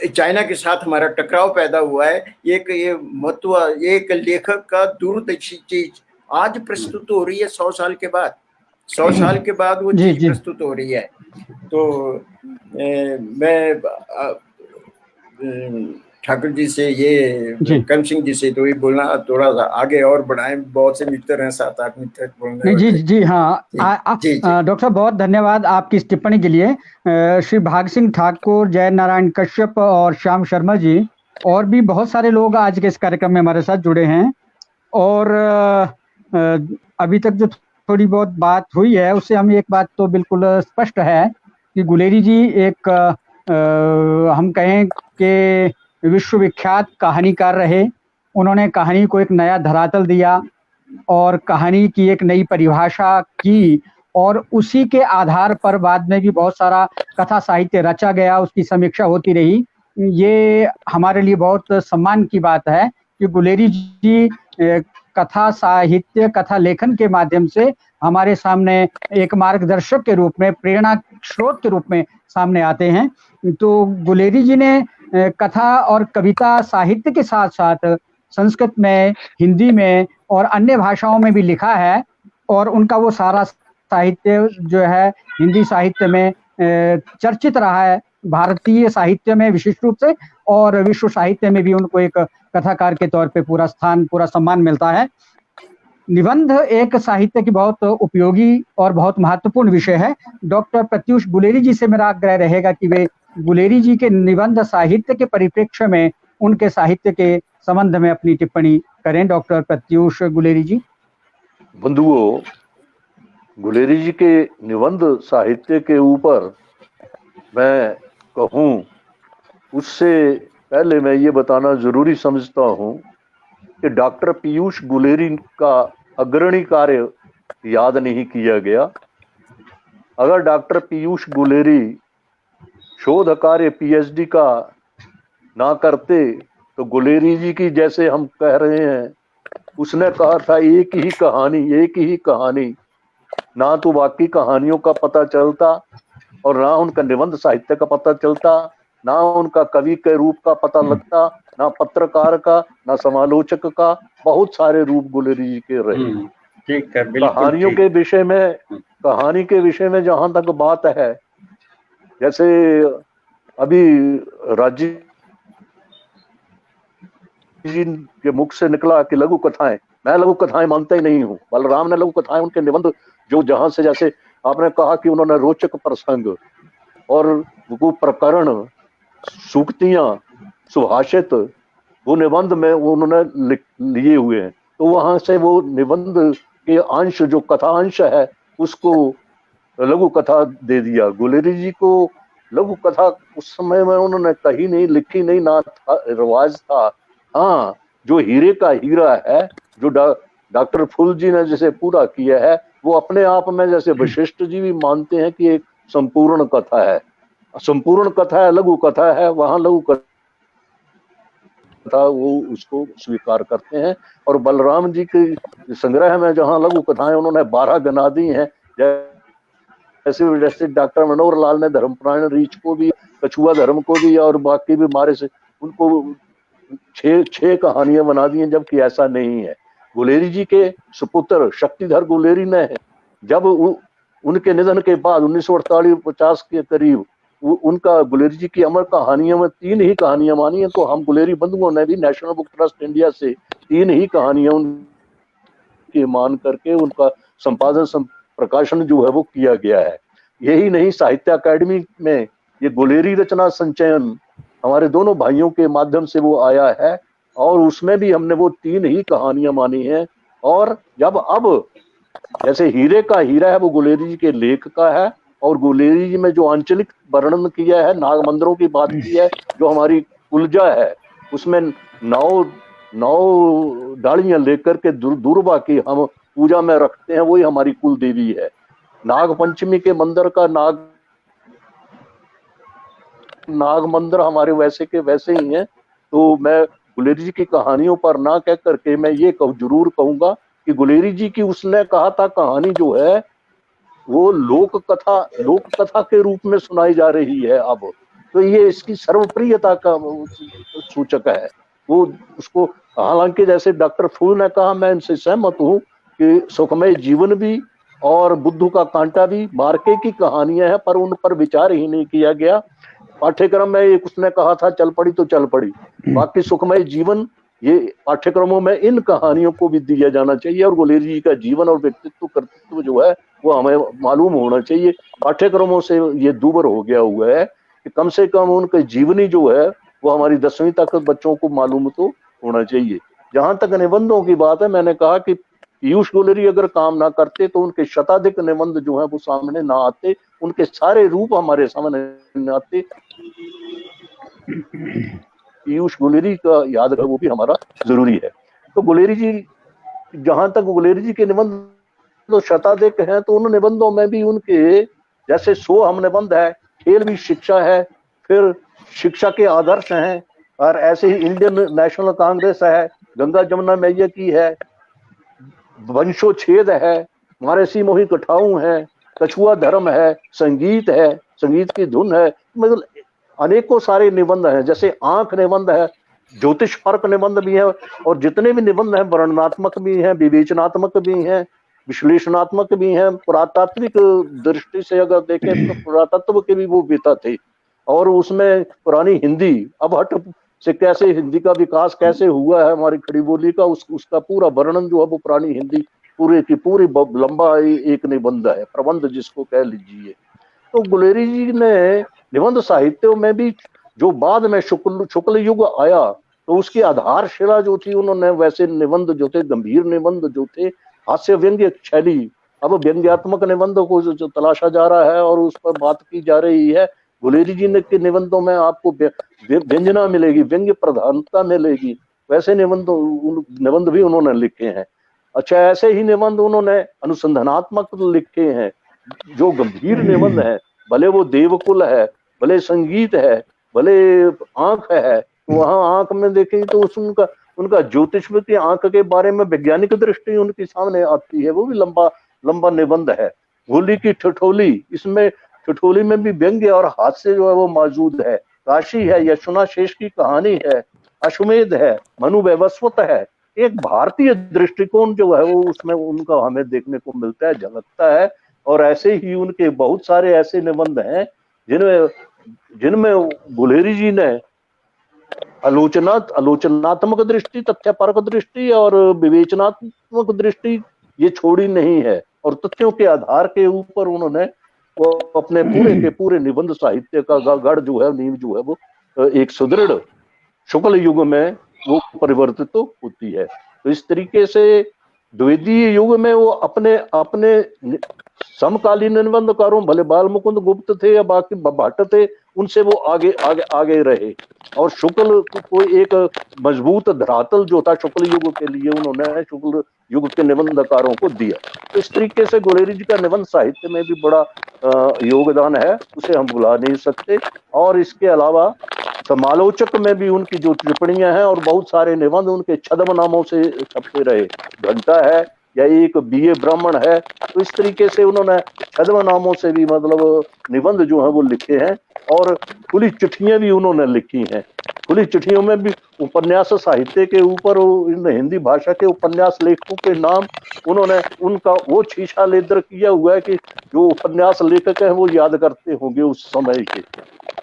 चाइना के साथ हमारा टकराव पैदा हुआ है, एक लेखक का दूरदर्शी चीज आज प्रस्तुत हो रही है 100 साल के बाद। 100 साल के बाद वो चीज प्रस्तुत हो रही है। तो मैं ठाकुर जी से ये करम सिंह जी से तो ये बोलना थोड़ा सा आगे और बढ़ाएं, बहुत से मित्र हैं, 7-8 मित्र बोलने। जी हाँ, डॉक्टर साहब बहुत धन्यवाद आपकी इस टिप्पणी के लिए। श्री भाग सिंह ठाकुर, जय नारायण कश्यप और श्याम शर्मा जी और भी बहुत सारे लोग आज के इस कार्यक्रम में हमारे साथ जुड़े हैं। और अभी तक जो थोड़ी बहुत बात हुई है उससे हमें एक बात तो बिल्कुल स्पष्ट है कि गुलेरी जी एक हम कहें कि विश्वविख्यात कहानीकार रहे। उन्होंने कहानी को एक नया धरातल दिया और कहानी की एक नई परिभाषा की और उसी के आधार पर बाद में भी बहुत सारा कथा साहित्य रचा गया, उसकी समीक्षा होती रही। ये हमारे लिए बहुत सम्मान की बात है कि गुलेरी जी कथा साहित्य, कथा लेखन के माध्यम से हमारे सामने एक मार्गदर्शक के रूप में, प्रेरणा स्रोत के रूप में सामने आते हैं। तो गुलेरी जी ने कथा और कविता साहित्य के साथ साथ संस्कृत में, हिंदी में और अन्य भाषाओं में भी लिखा है और उनका वो सारा साहित्य जो है हिंदी साहित्य में चर्चित रहा है, भारतीय साहित्य में विशेष रूप से, और विश्व साहित्य में भी उनको एक कथाकार के तौर पे पूरा स्थान, पूरा सम्मान मिलता है। निबंध एक साहित्य की बहुत उपयोगी और बहुत महत्वपूर्ण विषय है। डॉक्टर प्रत्यूष गुलेरी जी से मेरा आग्रह रहेगा कि वे गुलेरी जी के निबंध साहित्य के परिप्रेक्ष्य में उनके साहित्य के संबंध में अपनी टिप्पणी करें। डॉक्टर प्रत्यूष गुलेरी जी। बंधुओं, गुलेरी जी के निबंध साहित्य के ऊपर मैं कहूं उससे पहले मैं ये बताना जरूरी समझता हूं कि डॉक्टर पीयूष गुलेरी का अग्रणी कार्य याद नहीं किया गया। अगर डॉक्टर पीयूष गुलेरी शोध कार्य पीएचडी का ना करते तो गुलेरी जी की, जैसे हम कह रहे हैं, उसने कहा था एक ही कहानी, ना तो बाकी कहानियों का पता चलता और ना उनका निबंध साहित्य का पता चलता, ना उनका कवि के रूप का पता लगता, ना पत्रकार का, ना समालोचक का। बहुत सारे रूप गुलेरी जी के रहे। ठीक है, कहानियों के विषय में, कहानी के विषय में जहां तक बात है, जैसे अभी राजीव जी के मुख से निकला कि लघु कथाएं, मैं लघु कथाएं मानता ही नहीं हूं। बलराम ने लघु कथाएं, उनके निबंध जो जहां से, जैसे आपने कहा कि उन्होंने रोचक प्रसंग और वो प्रकरण, सूक्तियां, सुभाषित, वो निबंध में उन्होंने लिए हुए हैं। तो वहां से वो निबंध के अंश, जो कथा अंश है, उसको लघु कथा दे दिया। गुलेरी जी को लघु कथा उस समय में उन्होंने कही नहीं, लिखी नहीं, ना रिवाज था। हाँ, जो हीरे का हीरा है, जो डॉक्टर फूल जी ने जैसे पूरा किया है, वो अपने आप में, जैसे वशिष्ठ जी भी मानते हैं कि एक संपूर्ण कथा है, संपूर्ण कथा है, लघु कथा है, वहां लघु कथा वो उसको स्वीकार करते हैं। और बलराम जी के संग्रह में जहां लघु कथाएं उन्होंने 12 बना दी हैं, जैसे डॉक्टर मनोहर लाल ने धर्मपरायण रीछ को भी, कछुआ धर्म को भी, और बाकी भी मारे से उनको 6 कहानियां बना दी हैं, जबकि ऐसा नहीं है। गुलेरी जी के सुपुत्र शक्तिधर गुलेरी ने, जब उनके निधन के बाद 1948-50 के करीब उनका गुलेरी जी की अमर कहानियों में 3 ही कहानियां मानी है। तो हम गुलेरी बंधुओं ने भी नेशनल बुक ट्रस्ट इंडिया से 3 ही कहानियां उनकी मान करके उनका संपादन, प्रकाशन जो है वो किया गया है। यही नहीं, साहित्य अकादमी में ये गुलेरी रचना संचयन हमारे दोनों भाइयों के माध्यम से वो आया है, और उसमें भी हमने वो 3 ही कहानियां मानी हैं। और जब अब जैसे हीरे का हीरा है वो गुलेरी जी के लेख का है, और गुलेरी जी में जो आंचलिक वर्णन किया है, नाग मंदिरों की बात की है, जो हमारी कुलजा है उसमें 9 डालियां लेकर के दुर्वा की हम पूजा में रखते हैं, वही हमारी कुल देवी है। नाग पंचमी के मंदिर का नाग मंदिर हमारे वैसे के वैसे ही हैं। तो मैं गुलेरी जी की कहानियों पर ना कह करके मैं ये जरूर कहूंगा कि गुलेरी जी की उसने कहा था कहानी जो है वो लोक कथा के रूप में सुनाई जा रही है अब। तो ये इसकी सर्वप्रियता का सूचक है। वो उसको, हालांकि जैसे डॉक्टर फूल ने कहा, मैं इनसे सहमत हूँ कि सुखमय जीवन भी और बुद्धू का कांटा भी मार्के की कहानियां हैं, पर उन पर विचार ही नहीं किया गया। पाठ्यक्रम में एक उसने कहा था चल पड़ी तो चल पड़ी, बाकी सुखमय जीवन ये पाठ्यक्रमों में इन कहानियों को भी दिया जाना चाहिए, और गुलेरी जी का जीवन और व्यक्तित्व कर्तृत्व जो है वो हमें मालूम होना चाहिए। पाठ्यक्रमों से ये दूबर हो गया हुआ है कि कम से कम उनके जीवनी जो है वो हमारी 10वीं तक बच्चों को मालूम तो होना चाहिए। जहां तक निबंधों की बात है, मैंने कहा कि पीयूष गुलेरी अगर काम ना करते तो उनके शताधिक निबंध जो है वो सामने ना आते, उनके सारे रूप हमारे सामने न आते। पीयूष गुलेरी का याद है वो भी हमारा जरूरी है। तो गुलेरी जी, जहां तक गुलेरी जी के निबंध तो शताधिक हैं, तो उन निबंधों में भी उनके जैसे 100 हम निबंध है, खेल भी शिक्षा है, फिर शिक्षा के आदर्श हैं, और ऐसे ही इंडियन नेशनल कांग्रेस है, गंगा जमुना मैया की है, वंशोच्छेद है, महाऋषि मोहि कठाऊ है, कछुआ धर्म है, संगीत है, संगीत की धुन है, मतलब अनेकों सारे निबंध हैं। जैसे आंख निबंध है, ज्योतिष पर्क निबंध भी है, और जितने भी निबंध हैं वर्णनात्मक भी हैं, विवेचनात्मक भी हैं, विश्लेषणात्मक भी हैं। पुरातात्विक दृष्टि से अगर देखें तो पुरातत्व के भी वो विता थे, और उसमें पुरानी हिंदी अबहट से कैसे हिंदी का विकास कैसे हुआ है, हमारी खड़ी बोली का, उसका पूरा वर्णन जो है वो पुरानी हिंदी पूरे की पूरी लंबा एक निबंध है, प्रबंध जिसको कह लीजिए। तो गुलेरी जी ने निबंध साहित्य में भी जो बाद में शुक्ल युग आया, तो उसकी आधारशिला जो थी, उन्होंने वैसे निबंध जो थे, गंभीर निबंध जो थे, हास्य व्यंग्य शैली, अब व्यंग्यात्मक निबंध को जो तलाशा जा रहा है और उस पर बात की जा रही है। गुलेरी जी ने के निबंधों में आपको व्यंजना मिलेगी, व्यंग्य प्रधानता मिलेगी, वैसे निबंध भी उन्होंने लिखे हैं। अच्छा, ऐसे ही निबंध उन्होंने अनुसंधानात्मक लिखे हैं, जो गंभीर निबंध है, भले वो देवकुल है, भले संगीत है, भले आंख है, तो वहां आंख में देखें तो उनका ज्योतिष की आंख के बारे में वैज्ञानिक दृष्टि उनके सामने आती है, वो भी लंबा निबंध है। होली की ठिठोली, इसमें ठिठोली में भी व्यंग्य और हास्य जो है वो मौजूद है। काशी है, यशुना शेष की कहानी है, अश्वमेध है, मनु वैवस्वत है। एक भारतीय दृष्टिकोण जो है वो उसमें उनका हमें देखने को मिलता है, झलकता है। और ऐसे ही उनके बहुत सारे ऐसे निबंध हैं जिनमें गुलेरी जी ने आलोचनात्मक दृष्टि, तथ्यपरक दृष्टि और विवेचनात्मक दृष्टि ये छोड़ी नहीं है, और तथ्यों के आधार के ऊपर उन्होंने वो अपने पूरे के पूरे निबंध साहित्य का गढ़ जो है, नींव जो है वो एक सुदृढ़ शुक्ल युग में वो परिवर्तित तो होती है। तो इस तरीके से द्वितीय युग में वो अपने समकालीन निबंधकारों, भले बाल मुकुंद गुप्त थे या बाकी भट्ट थे, उनसे वो आगे रहे, और शुक्ल को एक मजबूत धरातल जो था शुक्ल युग के लिए उन्होंने शुक्ल युग के निबंधकारों को दिया। तो इस तरीके से गुलेरी जी का निबंध साहित्य में भी बड़ा योगदान है, उसे हम भुला नहीं सकते। और इसके अलावा समालोचक में भी उनकी जो टिप्पणियां हैं, और बहुत सारे निबंध उनके छद्म नामों से छपते रहे, घंटा है या एक बीए ब्राह्मण है। तो इस तरीके से उन्होंने छद्म नामों से भी मतलब निबंध जो है वो लिखे हैं, और खुली चिट्ठियां भी उन्होंने लिखी हैं। खुली चिट्ठियों में भी उपन्यास साहित्य के ऊपर हिंदी भाषा के उपन्यास लेखकों के नाम उन्होंने उनका वो शीशा लेदर किया हुआ है कि जो उपन्यास लेखक हैं वो याद करते होंगे उस समय के।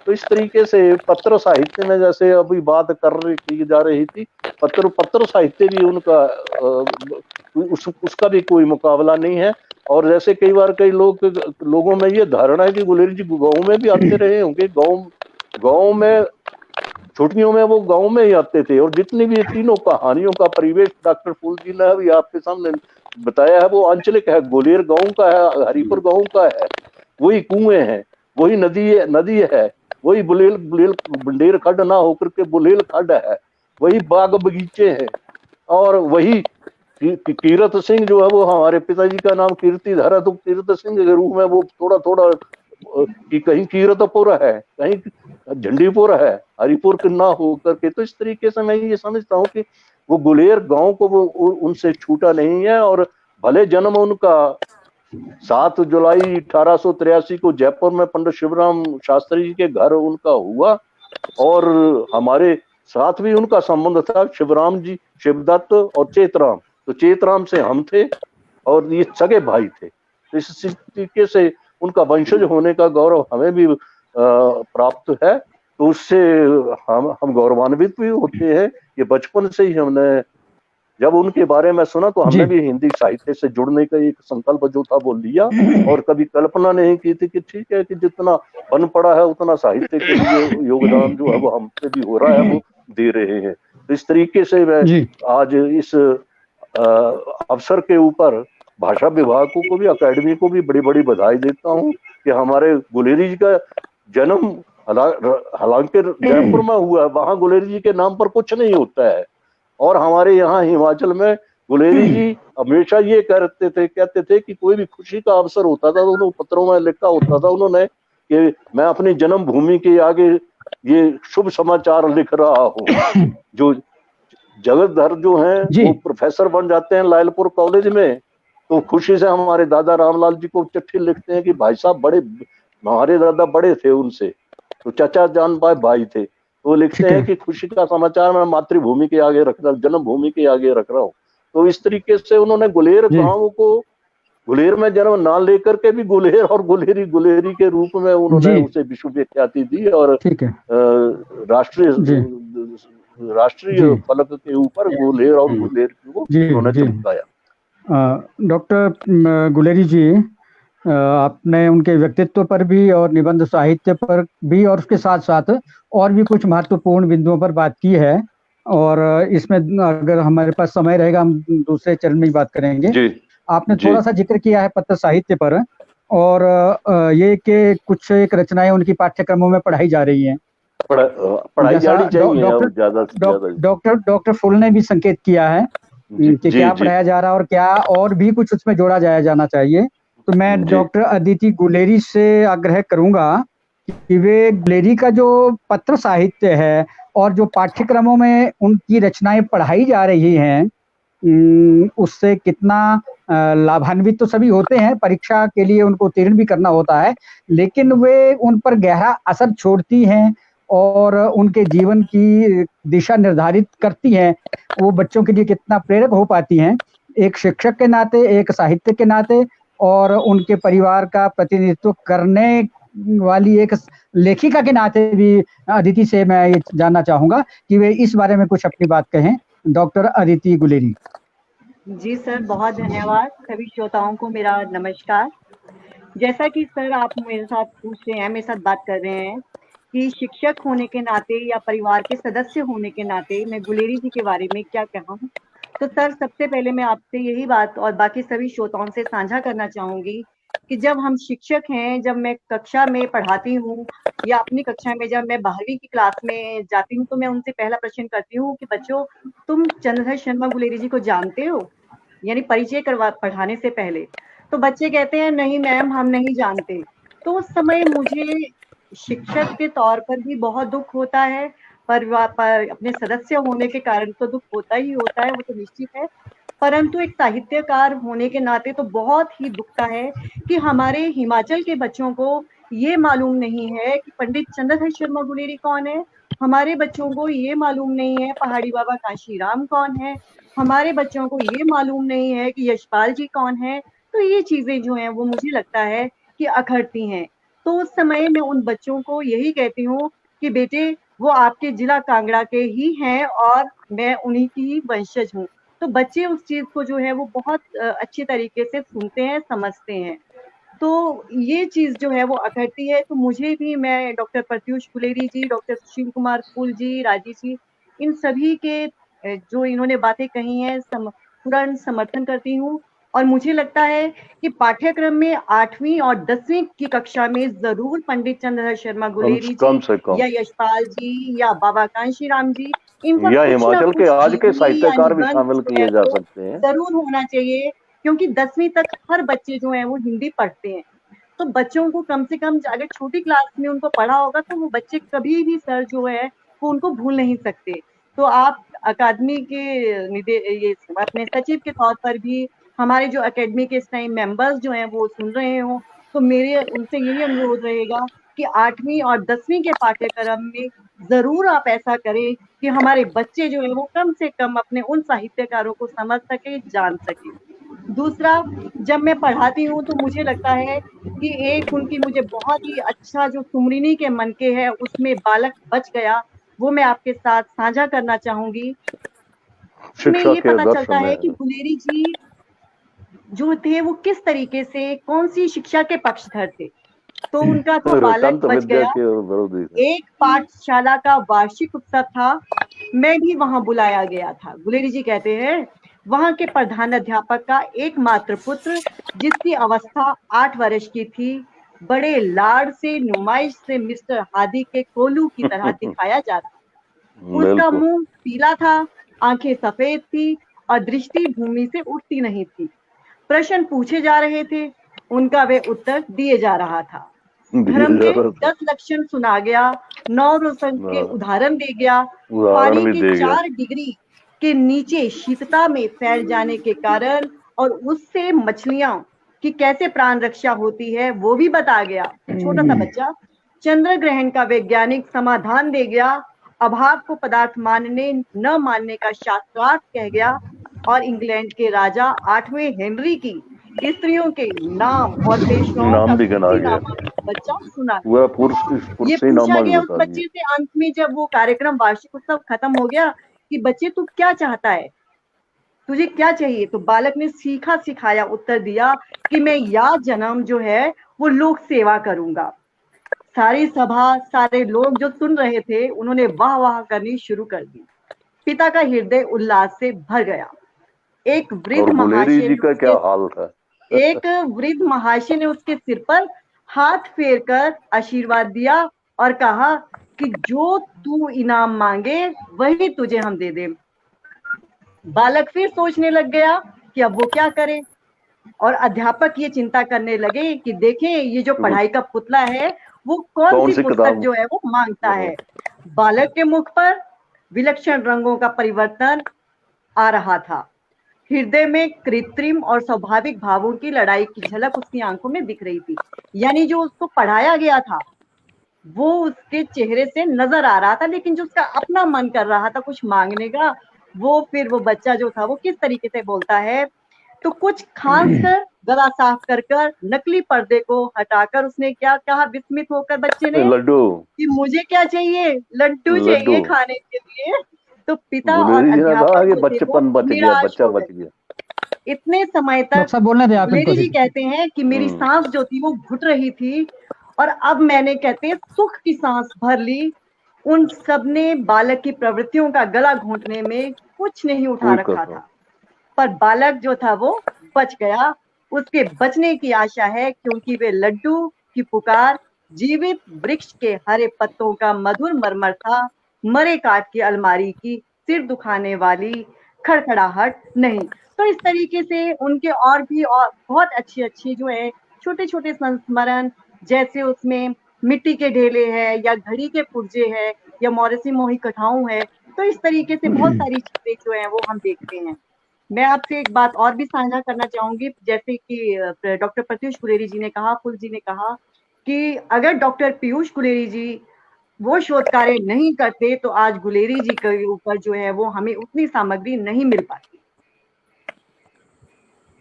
तो इस तरीके से पत्र साहित्य में, जैसे अभी बात की जा रही थी, पत्र साहित्य भी उनका उसका भी कोई मुकाबला नहीं है। और जैसे कई बार लोगों में ये धारणा है कि गुलेरी जी गाँव में भी आते रहे होंगे, गाँव में छुट्टियों में वो गांव में ही आते थे। और जितनी भी तीनों कहानियों का परिवेश डॉक्टर फूल जी ने अभी आपके सामने बताया है वो आंचलिक है, गुलेर गांव का है, हरिपुर गांव का है। वही कुएं हैं, वही नदी है, वही बुंदेल खड्ड ना होकर के बुलेल खड्ड है, वही बाग बगीचे हैं। और वही कीरत सिंह जो है वो हमारे पिताजी का नाम कीर्तिधर है, तो कीरत सिंह के रूप में वो थोड़ा थोड़ा कि कहीं कीरतपुर है, कहीं झंडीपुर है, हरिपुर किन्ना होकर के। तो इस तरीके से मैं ये समझता हूँ कि वो गुलेर गांव को वो उनसे छूटा नहीं है। और भले जन्म उनका 7 जुलाई 1883 को जयपुर में पंडित शिवराम शास्त्री जी के घर उनका हुआ, और हमारे साथ भी उनका संबंध था शिवराम जी, शिवदत्त और चेतराम। तो चेतराम से हम थे और ये सगे भाई थे। तो इस तरीके से उनका वंशज होने का गौरव हमें भी प्राप्त है। तो उससे हम गौरवान्वित भी होते हैं। ये बचपन से ही हमने जब उनके बारे में सुना तो हमने भी हिंदी साहित्य से जुड़ने का एक संकल्प जो था वो लिया, और कभी कल्पना नहीं की थी कि ठीक है कि जितना बन पड़ा है उतना साहित्य के लिए योगदान जो है वो हमसे भी हो रहा है, वो दे रहे हैं। तो इस तरीके से मैं आज इस अवसर के ऊपर भाषा विभाग को भी, अकेडमी को भी बड़ी बड़ी बधाई देता हूँ कि हमारे गुलेरी जी का जन्म हालांकि जयपुर में हुआ, वहां गुलेरी जी के नाम पर कुछ नहीं होता है। और हमारे यहाँ हिमाचल में गुलेरी जी हमेशा ये कहते थे कि कोई भी खुशी का अवसर होता था तो उन्होंने पत्रों में लिखा होता था उन्होंने कि मैं अपनी जन्म भूमि के आगे ये शुभ समाचार लिख रहा हूँ। जो जगतधर जो हैं वो प्रोफेसर बन जाते हैं लायलपुर कॉलेज में, तो खुशी से हमारे दादा रामलाल जी को चिट्ठी लिखते हैं कि भाई साहब हमारे दादा बड़े थे उनसे, तो चाचा जान भाई थे, तो लिखते हैं कि खुशी का समाचार मैं मातृभूमि के आगे रख रहा हूँ, जन्मभूमि के आगे रख रहा हूँ। तो इस तरीके से उन्होंने गुलेर गांव को गुलेर में जन्म ना लेकर के भी गुलेर और गुलेरी के रूप में उन्होंने उसे विश्व विख्याति दी, और राष्ट्रीय फलक के ऊपर गुलेर और गुलेर को उन्होंने चमकाया। डॉक्टर गुलेरी जी, आपने उनके व्यक्तित्व पर भी और निबंध साहित्य पर भी और उसके साथ साथ और भी कुछ महत्वपूर्ण बिंदुओं पर बात की है, और इसमें अगर हमारे पास समय रहेगा हम दूसरे चरण में बात करेंगे। आपने थोड़ा सा जिक्र किया है पत्र साहित्य पर, और ये कि कुछ एक रचनाएं उनकी पाठ्यक्रमों में पढ़ाई जा रही हैं, पढ़ाई जानी चाहिए। डॉक्टर फुल ने भी संकेत किया है कि क्या पढ़ाया जा रहा है और क्या और भी कुछ उसमें जोड़ा जाना चाहिए। तो मैं डॉक्टर अदिति गुलेरी से आग्रह करूंगा कि वे गुलेरी का जो पत्र साहित्य है और जो पाठ्यक्रमों में उनकी रचनाएं पढ़ाई जा रही हैं उससे कितना लाभान्वित तो सभी होते हैं, परीक्षा के लिए उनको उत्तीर्ण भी करना होता है, लेकिन वे उन पर गहरा असर छोड़ती हैं और उनके जीवन की दिशा निर्धारित करती हैं। वो बच्चों के लिए कितना प्रेरक हो पाती हैं, एक शिक्षक के नाते, एक साहित्य के नाते, और उनके परिवार का प्रतिनिधित्व करने वाली एक लेखिका के नाते भी अदिति से मैं ये जानना चाहूंगा कि वे इस बारे में कुछ अपनी बात कहें। डॉक्टर अदिति गुलेरी। जी सर, बहुत धन्यवाद। सभी श्रोताओं को मेरा नमस्कार। जैसा कि सर आप मेरे साथ पूछ रहे हैं, मेरे साथ बात कर रहे हैं कि शिक्षक होने के नाते या परिवार के सदस्य होने के नाते मैं गुलेरी जी के बारे में क्या कहूँ। तो सर, सबसे पहले मैं आपसे यही बात और बाकी सभी श्रोताओं से साझा करना चाहूंगी कि जब हम शिक्षक हैं, जब मैं कक्षा में पढ़ाती हूँ या अपनी कक्षा में जब मैं 12वीं की क्लास में जाती हूँ, तो मैं उनसे पहला प्रश्न करती हूँ कि बच्चों, तुम चंद्रधर शर्मा गुलेरी जी को जानते हो, यानी परिचय पढ़ाने से पहले। तो बच्चे कहते हैं नहीं मैम, हम नहीं जानते। तो उस समय मुझे शिक्षक के तौर पर भी बहुत दुख होता है, परिवार पर अपने सदस्य होने के कारण तो दुख होता ही होता है, वो तो निश्चित है, परंतु एक साहित्यकार होने के नाते तो बहुत ही दुखता है कि हमारे हिमाचल के बच्चों को ये मालूम नहीं है कि पंडित चंद्रधर शर्मा गुलेरी कौन है, हमारे बच्चों को ये मालूम नहीं है पहाड़ी बाबा काशीराम कौन है, हमारे बच्चों को ये मालूम नहीं है कि यशपाल जी कौन है। तो ये चीजें जो हैं वो मुझे लगता है कि अखरती हैं। तो उस समय मैं उन बच्चों को यही कहती हूँ कि बेटे, वो आपके जिला कांगड़ा के ही हैं और मैं उन्हीं की ही वंशज हूँ। तो बच्चे उस चीज को जो है वो बहुत अच्छे तरीके से सुनते हैं, समझते हैं। तो ये चीज जो है वो अखरती है। तो मुझे भी, मैं डॉक्टर प्रत्यूष गुलेरी जी, डॉक्टर सुशील कुमार फूल जी, राजीव जी, इन सभी के जो इन्होंने बातें कही हैं पूरा समर्थन करती हूँ। और मुझे लगता है कि पाठ्यक्रम में 8वीं और 10वीं की कक्षा में जरूर पंडित चंद्रधर शर्मा गुलेरी कम जी से कम या यशपाल जी या बाबा कांशी राम जी, इनका या कुछ ना हिमाचल के कुछ आज के जीवनी या साहित्यकार भी निबंध शामिल जो है किए जा वो सकते हैं। जरूर होना चाहिए, क्योंकि 10वीं तक हर बच्चे जो है वो हिंदी पढ़ते हैं। तो बच्चों को कम से कम अगर छोटी क्लास में उनको पढ़ा होगा तो वो बच्चे कभी भी सर जो है वो उनको भूल नहीं सकते। तो आप अकादमी के ये अपने सचिव के तौर पर भी हमारे जो अकेडमी के इस टाइम मेंबर्स जो हैं वो सुन रहे हो, तो मेरे उनसे यही अनुरोध रहेगा कि 8वीं और 10वीं के पाठ्यक्रम में जरूर आप ऐसा करें कि हमारे बच्चे जो है वो कम से कम अपने उन साहित्यकारों को समझ सके, जान सके। दूसरा, जब मैं पढ़ाती हूँ तो मुझे लगता है कि एक उनकी मुझे बहुत ही अच्छा जो सुमरिनी के मन के है उसमें बालक बच गया, वो मैं आपके साथ साझा करना चाहूंगी। इसमें शिक्षा ये के पता आदर्श चलता है कि में गुलेरी जी जो थे वो किस तरीके से, कौन सी शिक्षा के पक्षधर थे। तो उनका था बालक रटंत बच विद्या गया। के विरोधी थे। एक पाठशाला का वार्षिक उत्सव था, मैं भी वहां बुलाया गया था। गुलेरी जी कहते हैं वहां के प्रधान अध्यापक का एकमात्र पुत्र, जिसकी अवस्था 8 वर्ष की थी, बड़े लाड़ से नुमाइश से मिस्टर हादी के कोलू की तरह दिखाया जाता। उसका बिल्कुल मुंह पीला था, आंखें सफेद थी और दृष्टि भूमि से उठती नहीं थी। प्रश्न पूछे जा रहे थे, उनका वे उत्तर दिए जा रहा था। धर्म के 10 लक्षण सुना गया, 9 रोशन के उदाहरण दे गया। उदाहरण पानी भी के दे गया। 4 डिग्री के नीचे शीतलता में फैल जाने के कारण और उससे मछलियां की कैसे प्राण रक्षा होती है वो भी बता गया। छोटा सा बच्चा चंद्र ग्रहण का वैज्ञानिक समाधान दे गया। अभाव को पदार्थ मानने न मानने का शास्त्रार्थ कह गया। और इंग्लैंड के राजा 8वें हेनरी की स्त्रियों के नाम और वेश्याओं का नाम भी गिना गया, नामा बच्चा सुना। पूरा ये पुरुषी पूछा नामा भी गया उस बता दिया। बच्चे से अंत में, जब वो कार्यक्रम वार्षिक उत्सव खत्म हो गया, कि बच्चे तू क्या चाहता है, तुझे क्या चाहिए। तो बालक ने सीखा सिखाया उत्तर दिया कि मैं या जन्म जो है वो लोक सेवा करूंगा। सारी सभा, सारे लोग जो सुन रहे थे उन्होंने वाह वाह करनी शुरू कर दी। पिता का हृदय उल्लास से भर गया। एक वृद्ध और गुलेरी महाशय जी ने का क्या उसके हाल था। एक वृद्ध महाशय ने उसके सिर पर हाथ फेरकर आशीर्वाद दिया और कहा कि जो तू इनाम मांगे वही तुझे हम दे दें। बालक फिर सोचने लग गया कि अब वो क्या करे, और अध्यापक ये चिंता करने लगे कि देखें ये जो पढ़ाई का पुतला है वो कौन कौन सी सी पुस्तक किताब। जो है वो मांगता है। बालक के मुख पर विलक्षण रंगों का परिवर्तन आ रहा था। हृदय में कृत्रिम और स्वाभाविक भावों की लड़ाई की झलक उसकी आंखों में दिख रही थी। यानी जो उसको पढ़ाया गया था वो उसके चेहरे से नजर आ रहा था, लेकिन जो उसका अपना मन कर रहा था कुछ मांगने का, वो फिर वो बच्चा जो था वो किस तरीके से बोलता है। तो कुछ खांस कर, गला साफ कर कर, नकली पर्दे को हटाकर उसने क्या कहा विस्मित होकर बच्चे ने, लड्डू। कि मुझे क्या चाहिए, लड्डू लड्डू। चाहिए खाने के लिए। तो पिता और गुलेरी जी ने कहा अध्यापक कि जो थे वो बचपन बच गया, निराश बच्चा हो बच गए। गया। इतने समय डॉक्टर तक साहब बोलने दें आप इनको। गुलेरी जी कहते हैं कि मेरी सांस जो थी वो घुट रही थी, और अब मैंने, कहते हैं, सुख की सांस भर ली। उन सब ने बालक की प्रवृत्तियों का गला घोंटने में कुछ नहीं उठा कोई रखा कसर। था, पर बालक जो था वो बच गया। उसके बचने की आशा है, क्योंकि वे लड्डू की पुकार जीवित वृक्ष के हरे पत्तों का मधुर मरमर था, मरे काठ की अलमारी की सिर दुखाने वाली खड़खड़ाहट नहीं। तो इस तरीके से उनके और भी और बहुत अच्छी अच्छी जो है छोटे छोटे संस्मरण, जैसे उसमें मिट्टी के ढेले है या घड़ी के पुर्जे है या मौरसी मोही कठाऊ है। तो इस तरीके से बहुत सारी चीजें जो है वो हम देखते हैं। मैं आपसे एक बात और भी साझा करना चाहूंगी, जैसे कि डॉक्टर प्रत्यूष गुलेरी जी ने कहा, फुल जी ने कहा, कि अगर डॉक्टर पीयूष गुलेरी जी वो शोध कार्य नहीं करते तो आज गुलेरी जी के ऊपर जो है वो हमें उतनी सामग्री नहीं मिल पाती।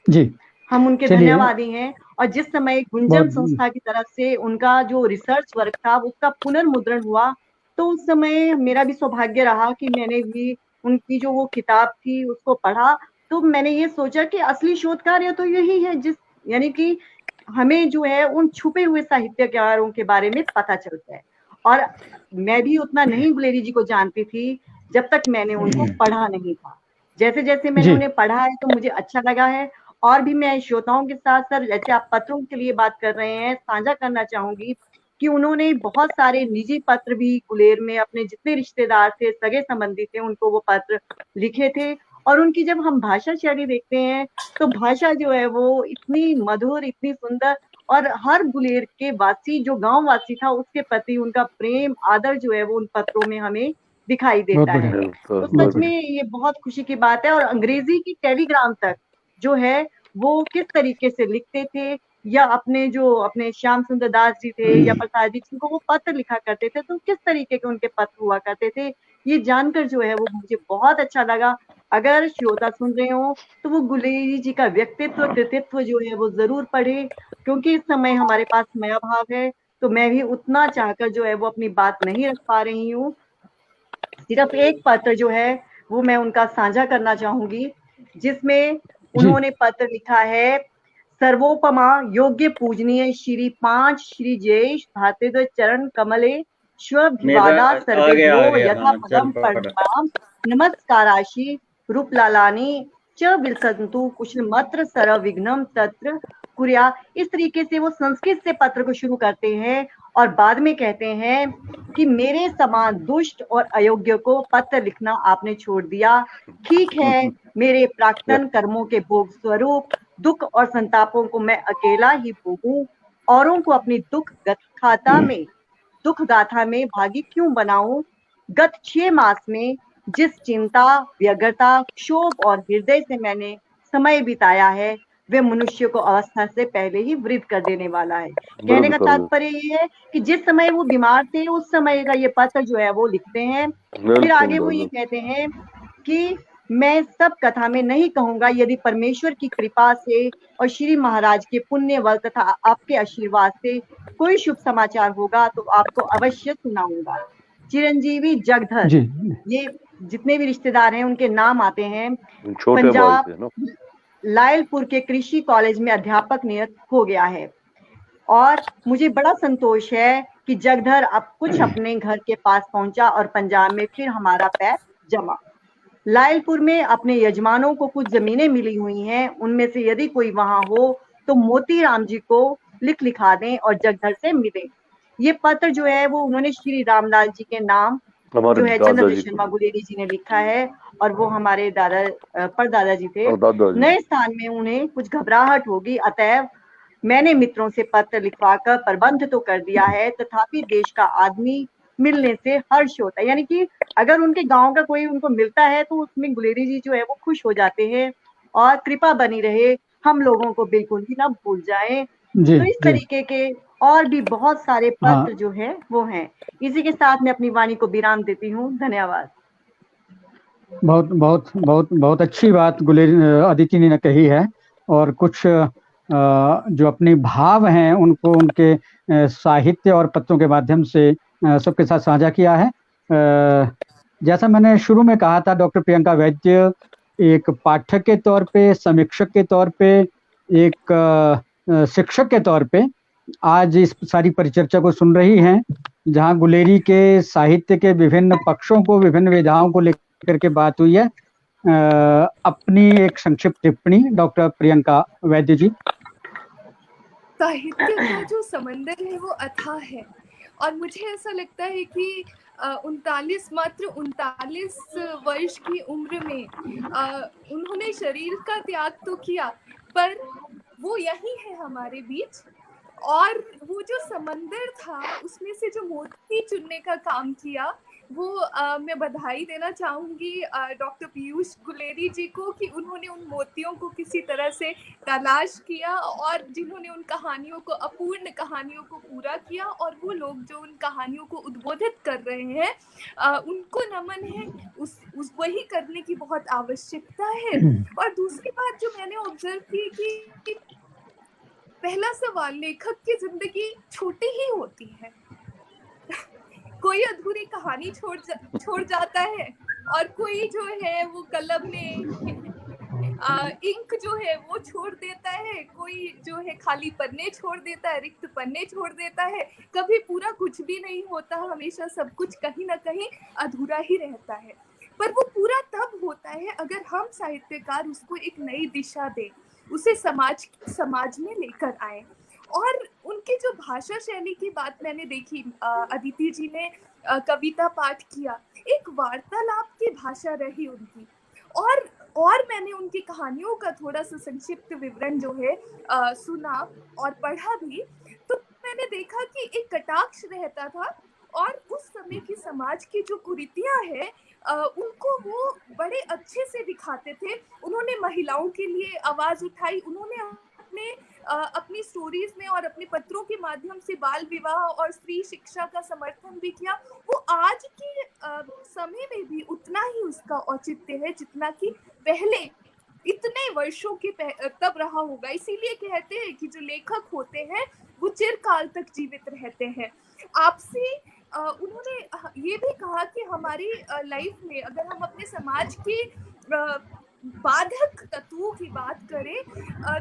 जी हम उनके चलिए। धन्यवादी हैं। और जिस समय गुंजम संस्था की तरफ से उनका जो रिसर्च वर्क था उसका पुनर्मुद्रण हुआ, तो उस समय मेरा भी सौभाग्य रहा कि मैंने भी उनकी जो वो किताब थी उसको पढ़ा। तो मैंने ये सोचा कि असली शोध कार्य तो यही है, जिस यानी कि हमें जो है उन छुपे हुए साहित्यकारों के बारे में पता चलता है। और मैं भी उतना नहीं गुलेरी जी को जानती थी जब तक मैंने उनको पढ़ा नहीं था। जैसे जैसे मैंने जी उन्हें पढ़ा है तो मुझे अच्छा लगा है। और भी मैं श्रोताओं के साथ सर, जैसे आप पत्रों के लिए बात कर रहे हैं, साझा करना चाहूंगी कि उन्होंने बहुत सारे निजी पत्र भी गुलेर में अपने जितने रिश्तेदार थे, सगे संबंधी थे, उनको वो पत्र लिखे थे। और उनकी जब हम भाषा शैली देखते हैं तो भाषा जो है वो इतनी मधुर, इतनी सुंदर, और हर गुलेर के वासी जो गांव वासी था उसके प्रति उनका प्रेम आदर जो है वो उन पत्रों में हमें दिखाई बहुत देता बढ़िया। है। बिल्कुल तो बहुत सच में बढ़िया। ये बहुत खुशी की बात है। और अंग्रेजी की टेलीग्राम तक जो है वो किस तरीके से लिखते थे, या अपने श्याम सुंदर दास जी थे या प्रसाद जी जिनको वो पत्र लिखा करते थे, तो किस तरीके के उनके पत्र हुआ करते थे, ये जानकर जो है वो मुझे बहुत अच्छा लगा। अगर श्रोता सुन रहे हो तो वो गुलेरी जी का व्यक्तित्व कृतित्व जो है वो जरूर पढ़े, क्योंकि इस समय हमारे पास समयाभाव है। तो मैं भी उतना चाहकर जो है वो अपनी बात नहीं रख पा रही हूँ। सिर्फ एक पत्र जो है वो मैं उनका साझा करना चाहूंगी, जिसमें जी उन्होंने पत्र लिखा है। सर्वोपमा योग्य पूजनीय श्री 5 श्री जयेश भातेद्व चरण कमले मेरा स्वभिवादा आ सर्वेभ्यो गया यथा हाँ चल पदम पड़। परिणाम नमस्काराशि रूपलालानी च विलसंतु कुशलमत्र सर विघ्नम तत्र कुर्या। इस तरीके से वो संस्कृत से पत्र को शुरू करते हैं और बाद में कहते हैं कि मेरे समान दुष्ट और अयोग्य को पत्र लिखना आपने छोड़ दिया। ठीक है, मेरे प्राक्तन कर्मों के भोग स्वरूप दुख और संतापों को मैं अकेला ही भोगूं, औरों को अपनी दुख गाथा में भागी क्यों बनाऊं। गत 6 मास में जिस चिंता, व्यग्रता, क्षोभ और हृदय से मैंने समय बिताया है, वे मनुष्य को अवस्था से पहले ही वृद्ध कर देने वाला है। कहने का बिल्कुल तात्पर्य ये है कि जिस समय वो बीमार थे उस समय का ये पत्र जो है वो लिखते हैं। फिर बिल्कुल आगे वो ये बिल्कुल कहते हैं कि मैं सब कथा में नहीं कहूंगा, यदि परमेश्वर की कृपा से और श्री महाराज के पुण्य बल तथा आपके आशीर्वाद से कोई शुभ समाचार होगा तो आपको अवश्य सुनाऊंगा। चिरंजीवी जगधर, जी ये जितने भी रिश्तेदार हैं उनके नाम आते हैं। छोटे भाई पंजाब थे ना। लायलपुर के कृषि कॉलेज में अध्यापक नियुक्त हो गया है। और मुझे बड़ा संतोष है कि जगधर अब कुछ अपने घर के पास पहुंचा और पंजाब में फिर हमारा पैर जमा। लायलपुर में अपने यजमानों को कुछ जमीनें मिली हुई हैं, उनमें से यदि कोई वहां हो तो मोती राम जी को लिखा दें और जगधर से मिले। ये पत्र जो है वो उन्होंने श्री रामलाल जी के नाम हमारे जो है चंद्रदेव दादाजी शर्मा को गुलेरी जी ने लिखा है, और वो हमारे परदादा जी थे। और दादाजी नए स्थान में उन्हें कुछ घबराहट होगी, अतएव मैंने मित्रों से पत्र लिखवाकर प्रबंध तो कर दिया है, तथापि देश का आदमी मिलने से हर्ष होता है। यानी कि अगर उनके गांव का कोई उनको मिलता है तो उसमें गुलेरी जी जो है वो खुश हो जाते हैं। और कृपा बनी रहे, हम लोगों को बिल्कुल ही ना भूल जाएं। जी तो इस जी तरीके के और भी बहुत सारे पत्र हाँ जो है वो हैं। इसी के साथ मैं अपनी वाणी को विराम देती हूँ। धन्यवाद। बहुत बहुत बहुत बहुत अच्छी बात गुलेरी अदिति ने कही है। और कुछ जो अपने भाव हैं उनको उनके साहित्य और पत्रों के माध्यम से सबके साथ साझा किया है। जैसा मैंने शुरू में कहा था, डॉक्टर प्रियंका वैद्य एक पाठक के तौर पे, समीक्षक के तौर पे, एक शिक्षक के तौर पे आज इस सारी परिचर्चा को सुन रही हैं, जहां गुलेरी के साहित्य के विभिन्न पक्षों को, विभिन्न विधाओं को लेकर के बात हुई है। अपनी एक संक्षिप्त टिप्पणी डॉक्टर प्रियंका वैद्य जी। साहित्य का जो समंदर है वो अथाह है, और मुझे ऐसा लगता है कि 39 वर्ष की उम्र में उन्होंने शरीर का त्याग तो किया, पर वो यही है हमारे बीच। और वो जो समंदर था उसमें से जो मोती चुनने का काम किया, वो मैं बधाई देना चाहूंगी डॉक्टर पीयूष गुलेरी जी को कि उन्होंने उन मोतियों को किसी तरह से तलाश किया, और जिन्होंने उन कहानियों को, अपूर्ण कहानियों को पूरा किया। और वो लोग जो उन कहानियों को उद्बोधित कर रहे हैं, उनको नमन है। उस वही करने की बहुत आवश्यकता है। और दूसरी बात जो मैंने ऑब्जर्व की कि पहला सवाल, लेखक की जिंदगी छोटी ही होती है। कोई अधूरी कहानी छोड़ जाता है, और कोई जो है वो कलम ने इंक जो है वो छोड़ देता है, कोई जो है खाली पन्ने छोड़ देता है, रिक्त पन्ने छोड़ देता है, कभी पूरा कुछ भी नहीं होता, हमेशा सब कुछ कहीं ना कहीं अधूरा ही रहता है। पर वो पूरा तब होता है अगर हम साहित्यकार उसको एक नई दिशा दें, उसे समाज में लेकर आए। और उनकी जो भाषा शैली की बात मैंने देखी, अदिति जी ने कविता पाठ किया, एक वार्तालाप की भाषा रही उनकी। और मैंने उनकी कहानियों का थोड़ा सा संक्षिप्त विवरण जो है सुना और पढ़ा भी, तो मैंने देखा कि एक कटाक्ष रहता था और उस समय की समाज की जो कुरीतियां हैं उनको वो बड़े अच्छे से दिखाते थे। उन्होंने महिलाओं के लिए आवाज उठाई, उन्होंने अपनी स्टोरीज में और अपने पत्रों के माध्यम से बाल विवाह और स्त्री शिक्षा का समर्थन भी किया। वो आज के समय में भी उतना ही उसका औचित्य है जितना कि पहले इतने वर्षों के तब रहा होगा। इसीलिए कहते हैं कि जो लेखक होते हैं वो चिरकाल तक जीवित रहते हैं। आपसे उन्होंने ये भी कहा कि हमारी लाइफ में अगर हम अपने समाज के बाधक तत्वों की बात करें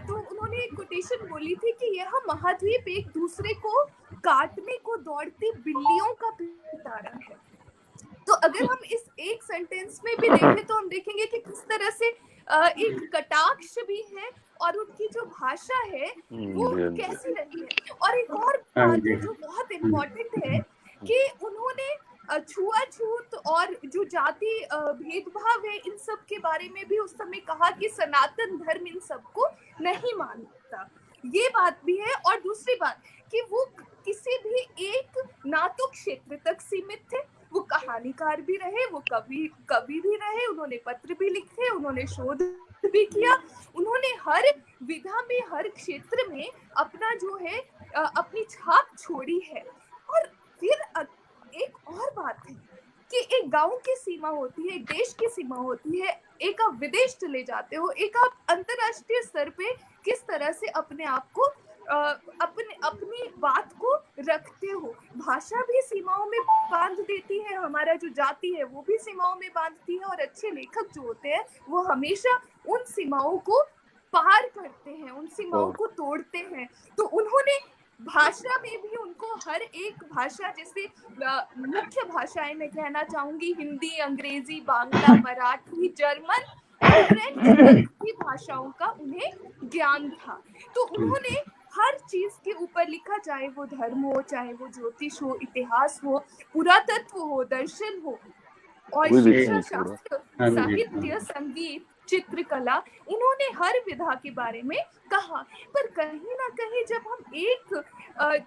तो उन्होंने एक कोटेशन बोली थी कि यह महाद्वीप एक दूसरे को काटने को दौड़ती बिल्लियों का पिटारा है। तो अगर हम इस एक सेंटेंस में भी देखें तो हम देखेंगे कि किस तरह से एक कटाक्ष भी है और उनकी जो भाषा है वो कैसी रही है। और एक और बात है जो बहुत इम्पोर्टेंट है कि उन्होंने छुआछूत और जो जाति भेदभाव है इन सब के बारे में भी उस समय कहा कि सनातन धर्म इन सबको नहीं मानता, ये बात भी है। और दूसरी बात कि वो किसी भी एक ना तो क्षेत्र तक सीमित थे, वो कहानीकार भी रहे, वो कवि भी रहे, उन्होंने पत्र भी लिखे, उन्होंने शोध भी किया, उन्होंने हर विधा में हर क्षेत्र में अपना जो है अपनी छाप छोड़ी है। और फिर एक और बात है कि एक गांव की सीमा होती है, एक देश की सीमा होती है, एक आप विदेश चले जाते हो, एक आप अंतर्राष्ट्रीय स्तर पे किस तरह से अपने आप को अपनी बात को रखते हो। भाषा भी सीमाओं में बांध देती है, हमारा जो जाति है वो भी सीमाओं में बांधती है, और अच्छे लेखक जो होते हैं वो हमेशा उन सीमाओं को पार करते हैं, उन सीमाओं को तोड़ते हैं। तो उन्होंने भाषा में भी उनको हर एक भाषा, जैसे मुख्य भाषाएं मैं कहना चाहूंगी हिंदी, अंग्रेजी, बांग्ला, मराठी, जर्मन और फ्रेंच की भाषाओं का उन्हें ज्ञान था। तो उन्होंने हर चीज के ऊपर लिखा, चाहे वो धर्म हो, चाहे वो ज्योतिष हो, इतिहास हो, पुरातत्व हो, दर्शन हो और शिक्षा शास्त्र, साहित्य, संगीत, चित्रकला, उन्होंने हर विधा के बारे में कहा। पर कहीं ना कहीं जब हम एक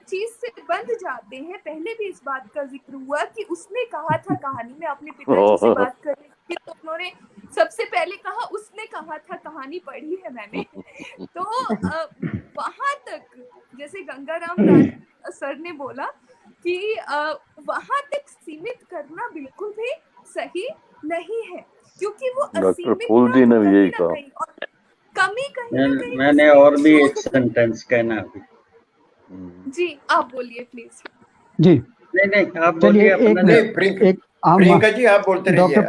चीज से बंध जाते हैं, पहले भी इस बात का जिक्र हुआ कि उसने कहा था कहानी में, अपने पिताजी से बात कर रही थी तो उन्होंने सबसे पहले कहा, उसने कहा था, कहानी पढ़ी है मैंने। तो वहां तक जैसे गंगाराम सर ने बोला कि वहां तक सीमित करना बिल्कुल भी सही नहीं है, क्योंकि वो डॉक्टर फूल जी ने भी यही कहा। कमी कहीं मैंने और भी एक सेंटेंस कहना है। जी आप बोलिए प्लीज। जी नहीं आप बोलिए। प्रियंका जी आप बोलते रहिए। डॉक्टर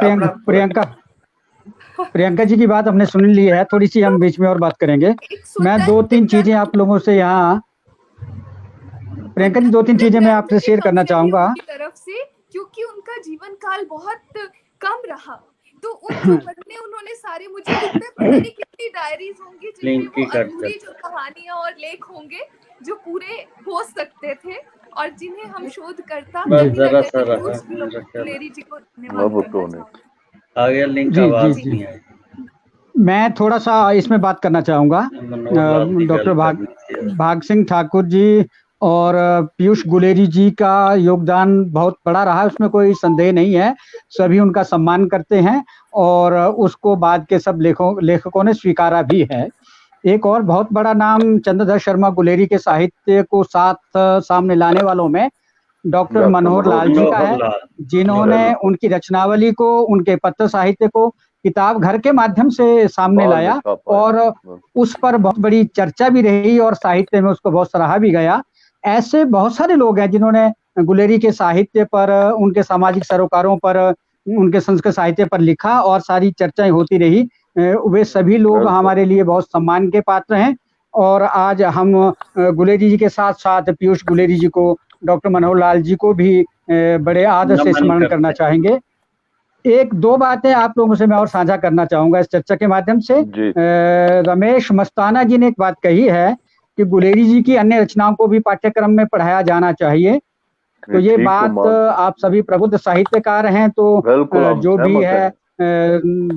प्रियंका जी की बात हमने सुन ली है, थोड़ी सी हम बीच में और बात करेंगे। मैं 2-3 चीजें आप लोगों से यहाँ, प्रियंका जी 2-3 चीजें मैं आपसे शेयर करना चाहूंगा तरफ से, क्योंकि उनका जीवन काल बहुत कम रहा, तो उन्होंने सारे, मुझे लगता है पता नहीं कितनी डायरीज होंगी जिनमें वो अधूरी जो कहानियां और लेख होंगे जो पूरे हो सकते थे और जिन्हें हम शोधकर्ता गुलेरी जी को धन्यवाद। आगे लिंक आवाज नहीं आई। मैं थोड़ा सा इसमें बात करना चाहूंगा। डॉक्टर भाग सिंह ठाकुर जी और पीयूष गुलेरी जी का योगदान बहुत बड़ा रहा, उसमें कोई संदेह नहीं है, सभी उनका सम्मान करते हैं और उसको बाद के सब लेखकों ने स्वीकारा भी है। एक और बहुत बड़ा नाम चंद्रधर शर्मा गुलेरी के साहित्य को सामने लाने वालों में डॉक्टर मनोहर लाल जी का है, जिन्होंने उनकी रचनावली को, उनके पत्र साहित्य को किताब घर के माध्यम से सामने लाया और उस पर बहुत बड़ी चर्चा भी रही और साहित्य में उसको बहुत सराहा भी गया। ऐसे बहुत सारे लोग हैं जिन्होंने गुलेरी के साहित्य पर, उनके सामाजिक सरोकारों पर, उनके संस्कृत साहित्य पर लिखा और सारी चर्चाएं होती रही। वे सभी लोग बिल्कुल। हमारे लिए बहुत सम्मान के पात्र हैं। और आज हम गुलेरी जी के साथ साथ पीयूष गुलेरी जी को, डॉक्टर मनोहर लाल जी को भी बड़े आदर से नमन स्मरण करते करना हैं। चाहेंगे। एक दो बातें आप लोगों से मैं और साझा करना चाहूंगा इस चर्चा के माध्यम से। जी रमेश मस्ताना जी ने एक बात कही है कि गुलेरी जी की अन्य रचनाओं को भी पाठ्यक्रम में पढ़ाया जाना चाहिए। तो ये ठीक बात आप सभी प्रबुद्ध साहित्यकार हैं, तो बिल्कुल हम जो भी सहमत है हैं।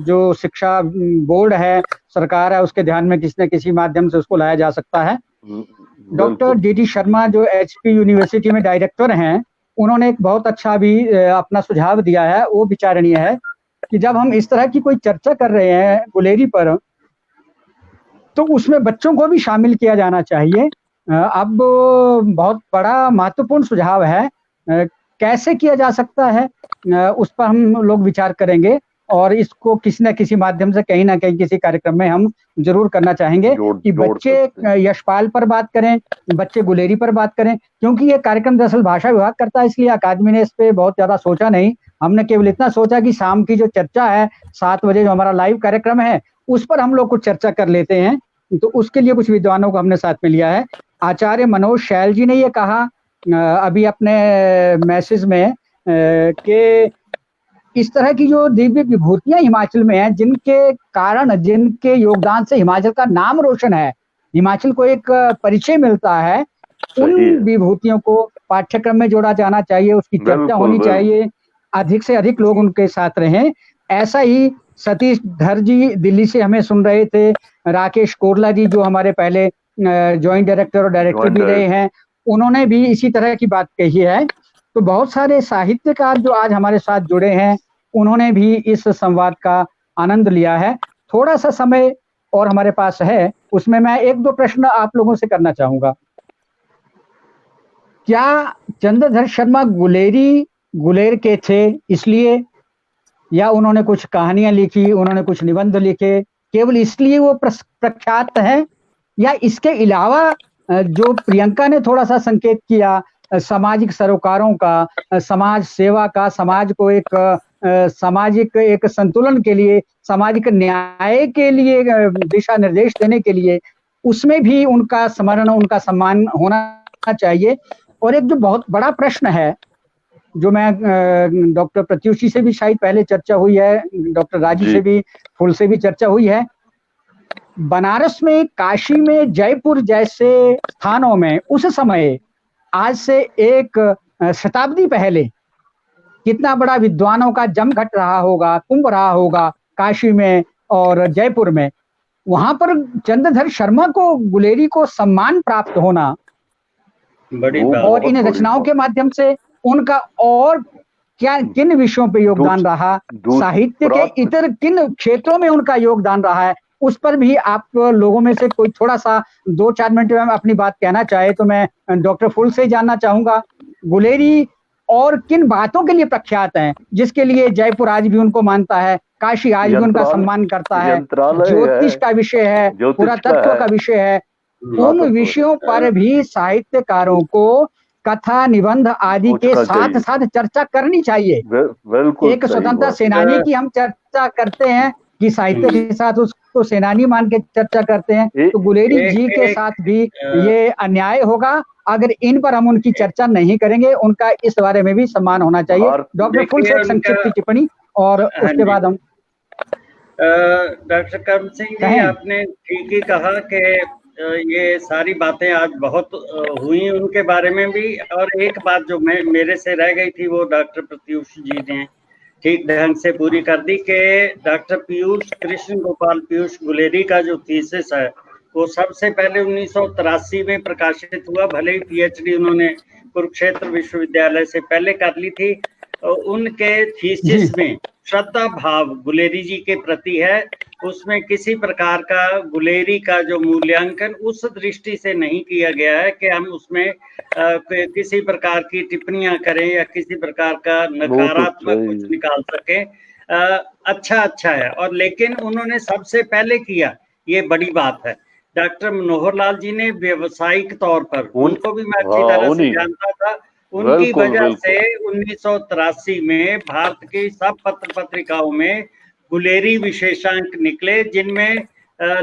जो शिक्षा बोर्ड है, सरकार है, उसके ध्यान में किसी न किसी माध्यम से उसको लाया जा सकता है। डॉक्टर बिल्कुल डी शर्मा जो एचपी यूनिवर्सिटी में डायरेक्टर हैं, उन्होंने एक बहुत अच्छा भी अपना सुझाव दिया है, वो विचारणीय है कि जब हम इस तरह की कोई चर्चा कर रहे हैं गुलेरी पर, तो उसमें बच्चों को भी शामिल किया जाना चाहिए। अब बहुत बड़ा महत्वपूर्ण सुझाव है, कैसे किया जा सकता है उस पर हम लोग विचार करेंगे और इसको किसी न किसी माध्यम से कहीं ना कहीं किसी कार्यक्रम में हम जरूर करना चाहेंगे कि जोड़ बच्चे सकते हैं। यशपाल पर बात करें, बच्चे गुलेरी पर बात करें, क्योंकि ये कार्यक्रम दरअसल भाषा विभाग करता है, इसलिए अकादमी ने इस पे बहुत ज्यादा सोचा नहीं। हमने केवल इतना सोचा कि शाम की जो चर्चा है 7 बजे जो हमारा लाइव कार्यक्रम है, उस पर हम लोग कुछ चर्चा कर लेते हैं। तो उसके लिए कुछ विद्वानों को हमने साथ में लिया है। आचार्य मनोज शैल जी ने ये कहा अभी अपने मैसेज में कि इस तरह की जो दिव्य विभूतियां हिमाचल में हैं, जिनके कारण, जिनके योगदान से हिमाचल का नाम रोशन है, हिमाचल को एक परिचय मिलता है, उन सही है। विभूतियों को पाठ्यक्रम में जोड़ा जाना चाहिए, उसकी चर्चा बिल्कुल, होनी बिल्कुल। चाहिए, अधिक से अधिक लोग उनके साथ रहें। ऐसा ही सतीश धर जी दिल्ली से हमें सुन रहे थे, राकेश कोरला जी जो हमारे पहले जॉइंट डायरेक्टर और डायरेक्टर भी रहे हैं, उन्होंने भी इसी तरह की बात कही है। तो बहुत सारे साहित्यकार जो आज हमारे साथ जुड़े हैं, उन्होंने भी इस संवाद का आनंद लिया है। थोड़ा सा समय और हमारे पास है, उसमें मैं एक दो प्रश्न आप लोगों से करना चाहूंगा। क्या चंद्रधर शर्मा गुलेरी गुलेर के थे इसलिए, या उन्होंने कुछ कहानियां लिखी, उन्होंने कुछ निबंध लिखे, केवल इसलिए वो प्रख्यात हैं, या इसके अलावा जो प्रियंका ने थोड़ा सा संकेत किया सामाजिक सरोकारों का, समाज सेवा का, समाज को एक सामाजिक एक संतुलन के लिए, सामाजिक न्याय के लिए दिशा निर्देश देने के लिए, उसमें भी उनका स्मरण, उनका सम्मान होना चाहिए। और एक जो बहुत बड़ा प्रश्न है, जो मैं डॉक्टर प्रत्युष जी से भी शायद पहले चर्चा हुई है, डॉक्टर राजी से भी, फुल से भी चर्चा हुई है, बनारस में, काशी में, जयपुर जैसे स्थानों में उस समय, आज से एक शताब्दी पहले, कितना बड़ा विद्वानों का जमघट रहा होगा, कुंभ रहा होगा काशी में और जयपुर में। वहां पर चंद्रधर शर्मा को, गुलेरी को सम्मान प्राप्त होना, बड़ी बात। और इन रचनाओं के माध्यम से उनका और क्या, किन विषयों पे योगदान रहा, साहित्य के इतर किन क्षेत्रों में उनका योगदान रहा है, उस पर भी आप लोगों में से कोई थोड़ा सा 2-4 मिनट में अपनी बात कहना चाहे तो मैं डॉक्टर फुल से जानना चाहूंगा। गुलेरी और किन बातों के लिए प्रख्यात हैं, जिसके लिए जयपुर आज भी उनको मानता है, काशी आज भी उनका सम्मान करता है, ज्योतिष का विषय है, पुरातत्व का विषय है, उन विषयों पर भी साहित्यकारों को कथा, निबंध आदि के साथ साथ चर्चा करनी चाहिए। एक स्वतंत्रता सेनानी की हम चर्चा करते हैं कि साहित्य के साथ उसको सेनानी मान के चर्चा करते हैं, तो गुलेरी जी के साथ भी ये अन्याय होगा अगर इन पर हम उनकी चर्चा नहीं करेंगे। उनका इस बारे में भी सम्मान होना चाहिए। डॉक्टर फुल से एक संक्षिप्त टिप्पणी और उसके बाद हम। डॉक्टर कर्म सिंह जी, आपने ठीक ही कहा कि ये सारी बातें आज बहुत हुई उनके बारे में भी, और एक बात जो मेरे से रह गई थी वो डॉक्टर प्रत्युष जी ने ठीक ढंग से पूरी कर दी कि डॉक्टर पीयूष कृष्ण गोपाल पीयूष गुलेरी का जो थीसिस है वो सबसे पहले 1983 में प्रकाशित हुआ। भले ही पीएचडी उन्होंने कुरुक्षेत्र विश्वविद्यालय से पहले कर ली थी। उनके थीसिस में श्रद्धा भाव गुलेरी जी के प्रति है, उसमें किसी प्रकार का गुलेरी का जो मूल्यांकन उस दृष्टि से नहीं किया गया है कि हम उसमें किसी प्रकार की टिप्पणियां करें या किसी प्रकार का नकारात्मक कुछ निकाल सके। अच्छा है, और लेकिन उन्होंने सबसे पहले किया, ये बड़ी बात है। डॉक्टर मनोहर लाल जी ने व्यावसायिक तौर पर, उनको भी मैं अच्छी तरह से जानता था, उनकी वजह से 1983 में भारत की सब पत्र पत्रिकाओं में गुलेरी विशेषांक निकले, जिनमें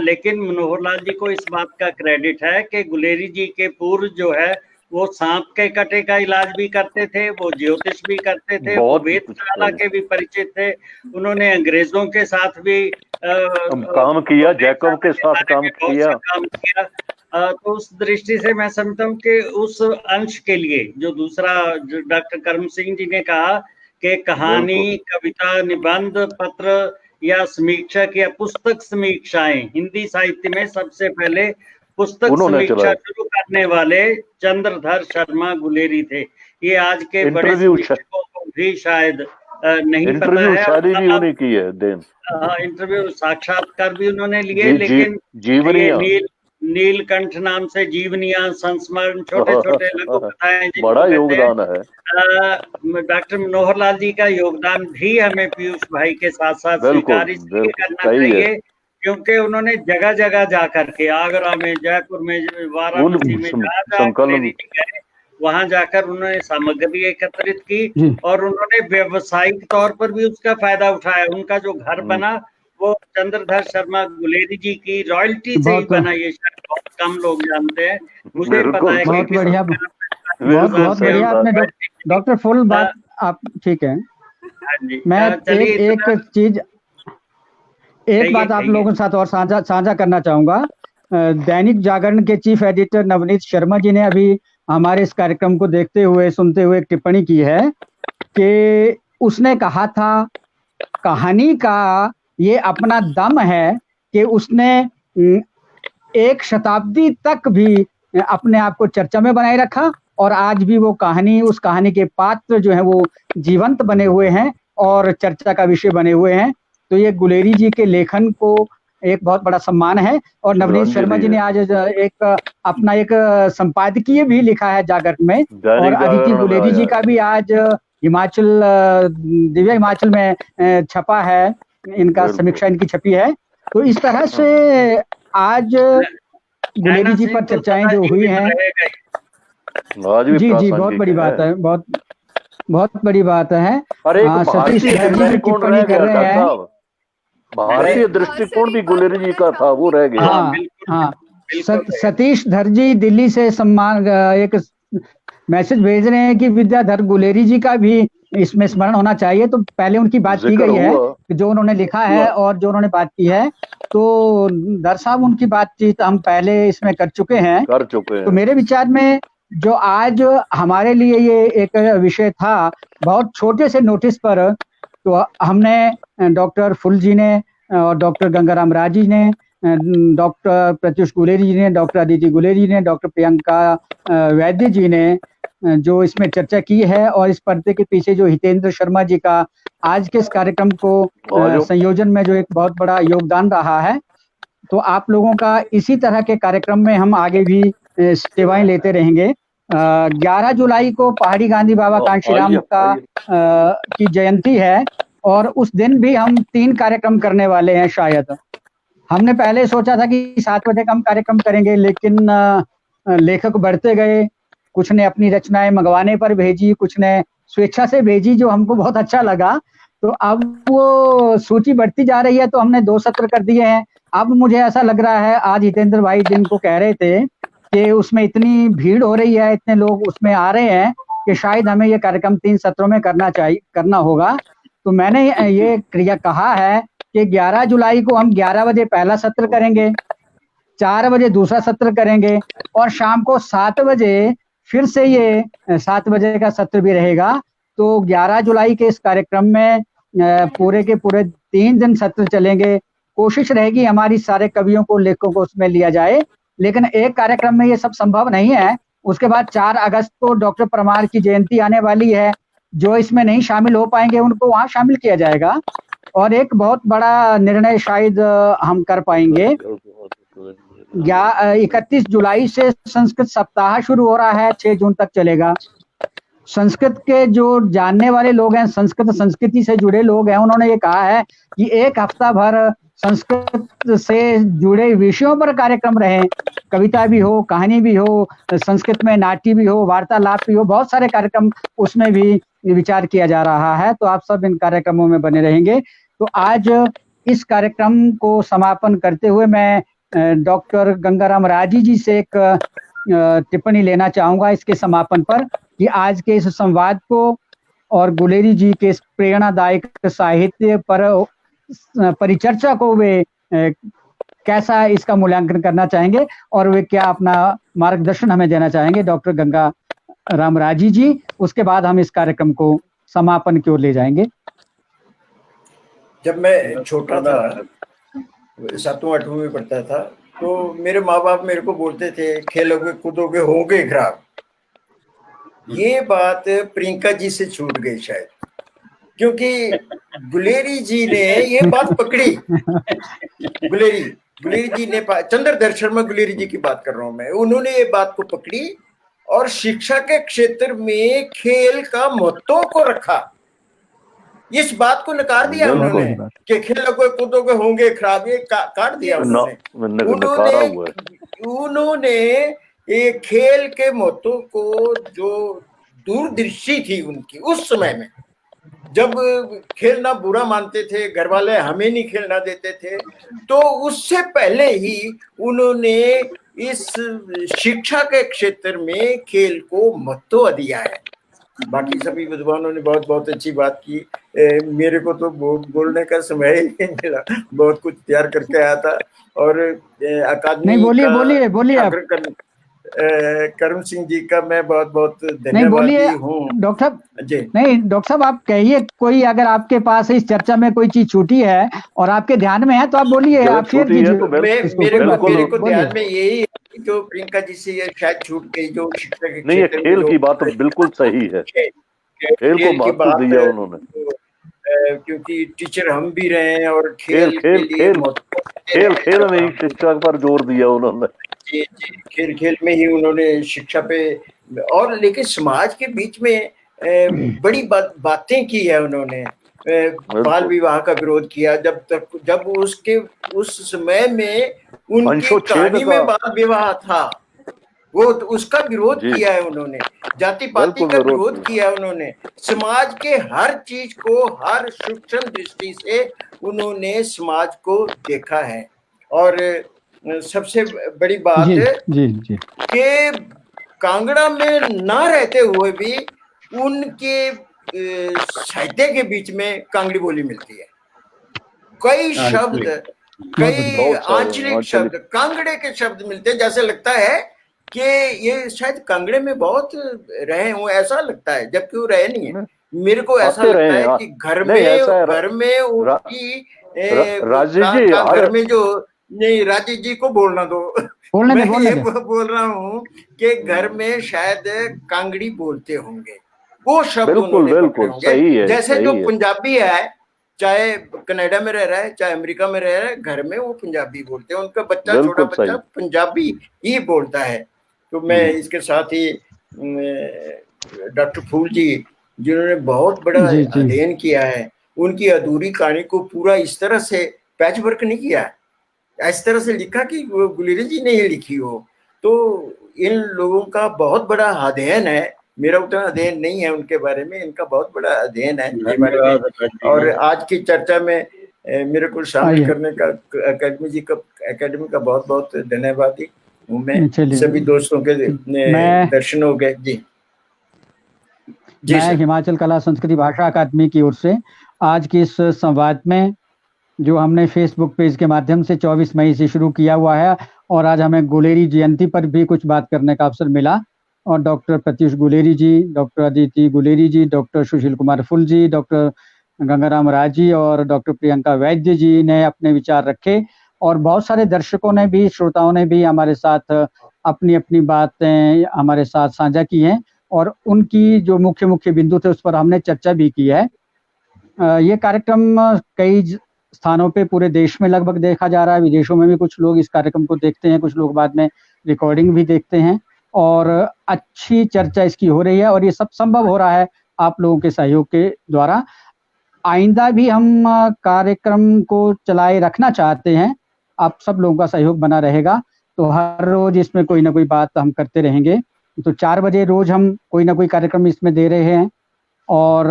लेकिन मनोहर लाल जी को इस बात का क्रेडिट है कि गुलेरी जी के पूर्व जो है वो सांप के कटे का इलाज भी करते थे, वो ज्योतिष भी करते थे, वो वेदशाला के भी परिचित थे, उन्होंने अंग्रेजों के साथ भी काम किया, जैकब के साथ काम किया। तो उस दृष्टि से मैं समझता हूँ कि उस अंश के लिए जो दूसरा डॉक्टर करम सिंह जी ने कहा कि कहानी, कविता, निबंध, पत्र या समीक्षक या पुस्तक समीक्षाएं, हिंदी साहित्य में सबसे पहले पुस्तक समीक्षा शुरू करने वाले चंद्रधर शर्मा गुलेरी थे। ये आज के बड़े समीक्षकों को भी शायद नहीं पता है। सारी भी उन्हीं की है देन। इंटरव्यू साक्षात्कार भी उन्होंने लिए, लेकिन नीलकंठ नाम से जीवनियां, संस्मरण, छोटे छोटे लघु कथाएं, बड़ा योगदान है। डॉक्टर मनोहर लाल जी का योगदान भी हमें पीयूष भाई के साथ साथ स्वीकार इसलिए करना चाहिए क्योंकि उन्होंने जगह जगह जाकर के, आगरा में, जयपुर में, वाराणसी में, जहाँ वहां जाकर उन्होंने सामग्री एकत्रित की और उन्होंने व्यवसायिक तौर पर भी उसका फायदा उठाया। उनका जो घर बना वो चंद्रधर शर्मा गुलेरी जी की रॉयल्टी से ही बना, ये शायद बहुत कम लोग जानते हैं। मुझे पता है। बहुत बढ़िया, बहुत बढ़िया आपने डॉक्टर फुल बात आप ठीक है। मैं एक बात आप लोगों के साथ और साझा करना चाहूंगा। दैनिक जागरण के चीफ एडिटर नवनीत शर्मा जी ने अभी हमारे इस कार्यक्रम को देखते हुए, सुनते हुए एक टिप्पणी की है कि उसने कहा था कहानी का ये अपना दम है कि उसने 1 शताब्दी तक भी अपने आप को चर्चा में बनाए रखा और आज भी वो कहानी, उस कहानी के पात्र जो है वो जीवंत बने हुए हैं और चर्चा का विषय बने हुए हैं। तो ये गुलेरी जी के लेखन को एक बहुत बड़ा सम्मान है। और नवनीत शर्मा जी ने आज अपना एक संपादकीय भी लिखा है जागरण में, और अदिति गुलेरी जी का भी आज हिमाचल, दिव्य हिमाचल में छपा है, इनका समीक्षा इनकी छपी है। तो इस तरह से आज गुलेरी जी पर चर्चाएं जो हुई हैं, जी बहुत बड़ी बात है, बहुत बड़ी बात है। सतीश धर जी टिप्पणी कर रहे हैं, भारतीय दृष्टिकोण भी गुलेरी जी का था, वो रह गया। हाँ, सतीश धर जी दिल्ली से सम्मान एक मैसेज भेज रहे हैं कि विद्याधर गुलेरी जी का भी इसमें स्मरण होना चाहिए। तो पहले उनकी बात की गई है, जो उन्होंने लिखा है और जो उन्होंने बात की है, तो दर साहब उनकी बातचीत हम पहले इसमें कर चुके हैं। तो मेरे विचार में जो आज हमारे लिए ये एक विषय था, बहुत छोटे से नोटिस पर, तो हमने डॉक्टर फुल जी ने और डॉक्टर गंगाराम राज जी ने, डॉक्टर प्रत्युष गुलेरी जी ने, डॉक्टर अदिति गुलेरी ने, डॉक्टर प्रियंका वैद्य जी ने जो इसमें चर्चा की है, और इस पर्दे के पीछे जो हितेंद्र शर्मा जी का आज के इस कार्यक्रम को संयोजन में जो एक बहुत बड़ा योगदान रहा है। तो आप लोगों का इसी तरह के कार्यक्रम में हम आगे भी सेवाएं लेते रहेंगे। 11 जुलाई को पहाड़ी गांधी बाबा कांशीराम की जयंती है और उस दिन भी हम 3 कार्यक्रम करने वाले हैं। शायद हमने पहले सोचा था कि 7 बजे का हम कार्यक्रम करेंगे, लेकिन लेखक बढ़ते गए, कुछ ने अपनी रचनाएं मंगवाने पर भेजी, कुछ ने स्वेच्छा से भेजी, जो हमको बहुत अच्छा लगा। तो अब वो सूची बढ़ती जा रही है, तो हमने 2 सत्र कर दिए हैं। अब मुझे ऐसा लग रहा है, आज हितेंद्र भाई दिन को कह रहे थे कि उसमें इतनी भीड़ हो रही है, इतने लोग उसमें आ रहे हैं कि शायद हमें ये कार्यक्रम 3 सत्रों में करना होगा। तो मैंने ये क्रिया कहा है कि 11 जुलाई को हम 11 बजे पहला सत्र करेंगे, 4 बजे दूसरा सत्र करेंगे, और शाम को 7 बजे फिर से ये 7 बजे का सत्र भी रहेगा। तो 11 जुलाई के इस कार्यक्रम में पूरे के पूरे 3 दिन सत्र चलेंगे। कोशिश रहेगी हमारी सारे कवियों को, लेखकों को उसमें लिया जाए, लेकिन एक कार्यक्रम में ये सब संभव नहीं है। उसके बाद 4 अगस्त को डॉक्टर परमार की जयंती आने वाली है, जो इसमें नहीं शामिल हो पाएंगे उनको वहां शामिल किया जाएगा, और एक बहुत बड़ा निर्णय शायद हम कर पाएंगे। 31 जुलाई से संस्कृत सप्ताह शुरू हो रहा है, 6 जून तक चलेगा। संस्कृत के जो जानने वाले लोग हैं, संस्कृति से जुड़े लोग हैं, उन्होंने ये कहा है कि 1 हफ्ता भर संस्कृत से जुड़े विषयों पर कार्यक्रम रहे, कविता भी हो, कहानी भी हो, संस्कृत में नाट्य भी हो, वार्तालाप भी हो, बहुत सारे कार्यक्रम उसमें भी विचार किया जा रहा है। तो आप सब इन कार्यक्रमों में बने रहेंगे। तो आज इस कार्यक्रम को समापन करते हुए मैं डॉक्टर गंगाराम राजी जी से एक टिप्पणी लेना चाहूंगा इसके समापन पर कि आज के इस संवाद को और गुलेरी जी के इस प्रेरणादायक साहित्य पर परिचर्चा को वे कैसा इसका मूल्यांकन करना चाहेंगे और वे क्या अपना मार्गदर्शन हमें देना चाहेंगे। डॉक्टर गंगा राम राजी जी, उसके बाद हम इस कार्यक्रम को समापन की ओर ले जाएंगे। जब मैं छोटा था, 7वीं 8वीं में पढ़ता था, तो मेरे माँ बाप मेरे को बोलते थे खेलोगे कूदोगे होगे खराब। ये बात प्रियंका जी से छूट गई शायद, क्योंकि गुलेरी जी ने ये बात पकड़ी। गुलेरी जी ने, चंद्रधर शर्मा गुलेरी जी की बात कर रहा हूं मैं, उन्होंने ये बात को पकड़ी और शिक्षा के क्षेत्र में खेल का महत्व को रखा। इस बात को नकार दिया उन्होंने कि खेलोगे कूदोगे होंगे खराब, ये काट दिया उन्होंने ये खेल के महत्व को, जो दूरदृष्टि थी उनकी उस समय में, जब खेलना बुरा मानते थे, घर वाले हमें नहीं खेलना देते थे, तो उससे पहले ही उन्होंने इस शिक्षा के क्षेत्र में खेल को महत्व दिया है। बाकी सभी विद्वानों ने बहुत बहुत अच्छी बात की। मेरे को तो बोलने का समय ही नहीं मिला, बहुत कुछ तैयार करके आया था। और अकादमी, नहीं बोलिए आप। करुण सिंह जी का मैं बहुत बहुत धन्यवादी हूँ। डॉक्टर साहब जी, नहीं डॉक्टर साहब आप कहिए, कोई अगर आपके पास इस चर्चा में कोई चीज छूटी है और आपके ध्यान में है तो आप बोलिए, आप शेयर कीजिए। मेरे को ध्यान में यही जो प्रियंका जी से ये शायद छूट गई, जो शिक्षा के नहीं, खेल की बात बिल्कुल सही है, खेल को महत्व दिया उन्होंने, क्योंकि टीचर हम भी रहे हैं और खेल में ही शिक्षा पर जोर दिया उन्होंने। खेल में ही उन्होंने शिक्षा पे, और लेकिन समाज के बीच में बड़ी बातें की है उन्होंने। बाल विवाह का विरोध किया, जब उस समय में उनकी कहानी में बाल विवाह था, वो उसका विरोध किया है उन्होंने। जाति पाति का विरोध किया है उन्होंने। समाज के हर चीज को, हर सूक्ष्म दृष्टि से उन्होंने समाज को देखा है। और सबसे बड़ी बात कि कांगड़ा में ना रहते हुए भी उनके साहित्य के बीच में कांगड़ी बोली मिलती है। कई शब्द, कई आंचलिक शब्द कांगड़े के शब्द मिलते हैं, जैसे लगता है कि ये शायद कांगड़े में बहुत रहे हों, ऐसा लगता है, जबकि वो रहे नहीं है। मेरे को ऐसा लगता है कि घर में उनकी घर में जो, नहीं राजीव जी को बोलना दो, मैं ये बोल रहा हूँ कि घर में शायद कांगड़ी बोलते होंगे, वो शब्द उन्होंने, जैसे जो पंजाबी है, चाहे कनाडा में रह रहा है चाहे अमेरिका में रह रहा है, घर में वो पंजाबी बोलते हैं, उनका बच्चा, छोटा बच्चा पंजाबी ही बोलता है। तो मैं इसके साथ ही डॉक्टर फूल जी, जिन्होंने बहुत बड़ा अध्ययन किया है, उनकी अधूरी कहानी को पूरा इस तरह से पैच वर्क नहीं किया, इस तरह से लिखा कि गुलेरी जी ने ही लिखी हो। तो इन लोगों का बहुत बड़ा अध्ययन है, मेरा उतना अध्ययन नहीं है उनके बारे में, इनका बहुत बड़ा अध्ययन है इनके बारे में। और आज की चर्चा में मेरे को शामिल करने का अकेडमी का बहुत बहुत धन्यवादी हूँ मैं। सभी दोस्तों के दर्शन हो गए। जी मैं हिमाचल कला संस्कृति भाषा अकादमी की ओर से आज की इस संवाद में, जो हमने फेसबुक पेज के माध्यम से 24 मई से शुरू किया हुआ है, और आज हमें गुलेरी जयंती पर भी कुछ बात करने का अवसर मिला, और डॉक्टर प्रत्युष गुलेरी जी, डॉक्टर अदिति गुलेरी जी, डॉक्टर सुशील कुमार फुल जी, डॉक्टर गंगाराम राजी और डॉक्टर प्रियंका वैद्य जी ने अपने विचार रखे, और बहुत सारे दर्शकों ने भी, श्रोताओं ने भी हमारे साथ अपनी अपनी बातें हमारे साथ साझा की हैं, और उनकी जो मुख्य मुख्य बिंदु थे उस पर हमने चर्चा भी की है। ये कार्यक्रम कई स्थानों पे पूरे देश में लगभग देखा जा रहा है, विदेशों में भी कुछ लोग इस कार्यक्रम को देखते हैं, कुछ लोग बाद में रिकॉर्डिंग भी देखते हैं, और अच्छी चर्चा इसकी हो रही है, और ये सब संभव हो रहा है आप लोगों के सहयोग के द्वारा। आइंदा भी हम कार्यक्रम को चलाए रखना चाहते हैं, आप सब लोगों का सहयोग बना रहेगा, तो हर रोज इसमें कोई ना कोई बात हम करते रहेंगे। तो 4 बजे रोज हम कोई ना कोई कार्यक्रम इसमें दे रहे हैं, और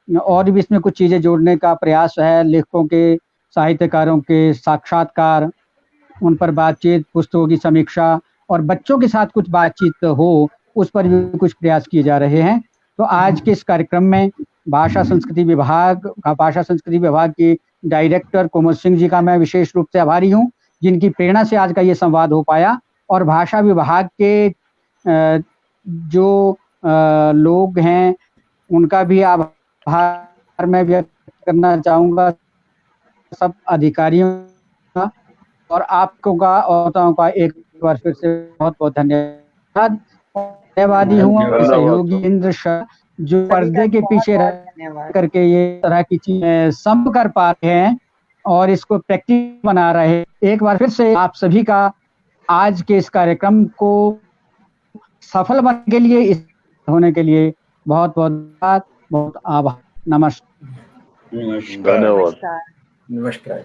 और भी इसमें कुछ चीज़ें जोड़ने का प्रयास है, लेखकों के, साहित्यकारों के साक्षात्कार, उन पर बातचीत, पुस्तकों की समीक्षा और बच्चों के साथ कुछ बातचीत हो, उस पर भी कुछ प्रयास किए जा रहे हैं। तो आज के इस कार्यक्रम में भाषा संस्कृति विभाग की डायरेक्टर कोमल सिंह जी का मैं विशेष रूप से आभारी हूँ, जिनकी प्रेरणा से आज का ये संवाद हो पाया। और भाषा विभाग के जो लोग हैं उनका भी आभार मैं व्यक्त करना चाहूँगा, सब अधिकारियों का और आपको का औरतों का एक बार फिर से बहुत बहुत धन्यवाद। धन्यवादी हूँ सहयोगी इंद्र शाह जो पर्दे के पीछे रह करके ये तरह की चीजें संभ कर पा रहे हैं और इसको प्रैक्टिस बना रहे हैं। एक बार फिर से आप सभी का आज के इस कार्यक्रम को सफल बनने के लिए, इस होने के लिए बहुत बहुत आभार। नमस्कार। धन्यवाद। नमस्कार।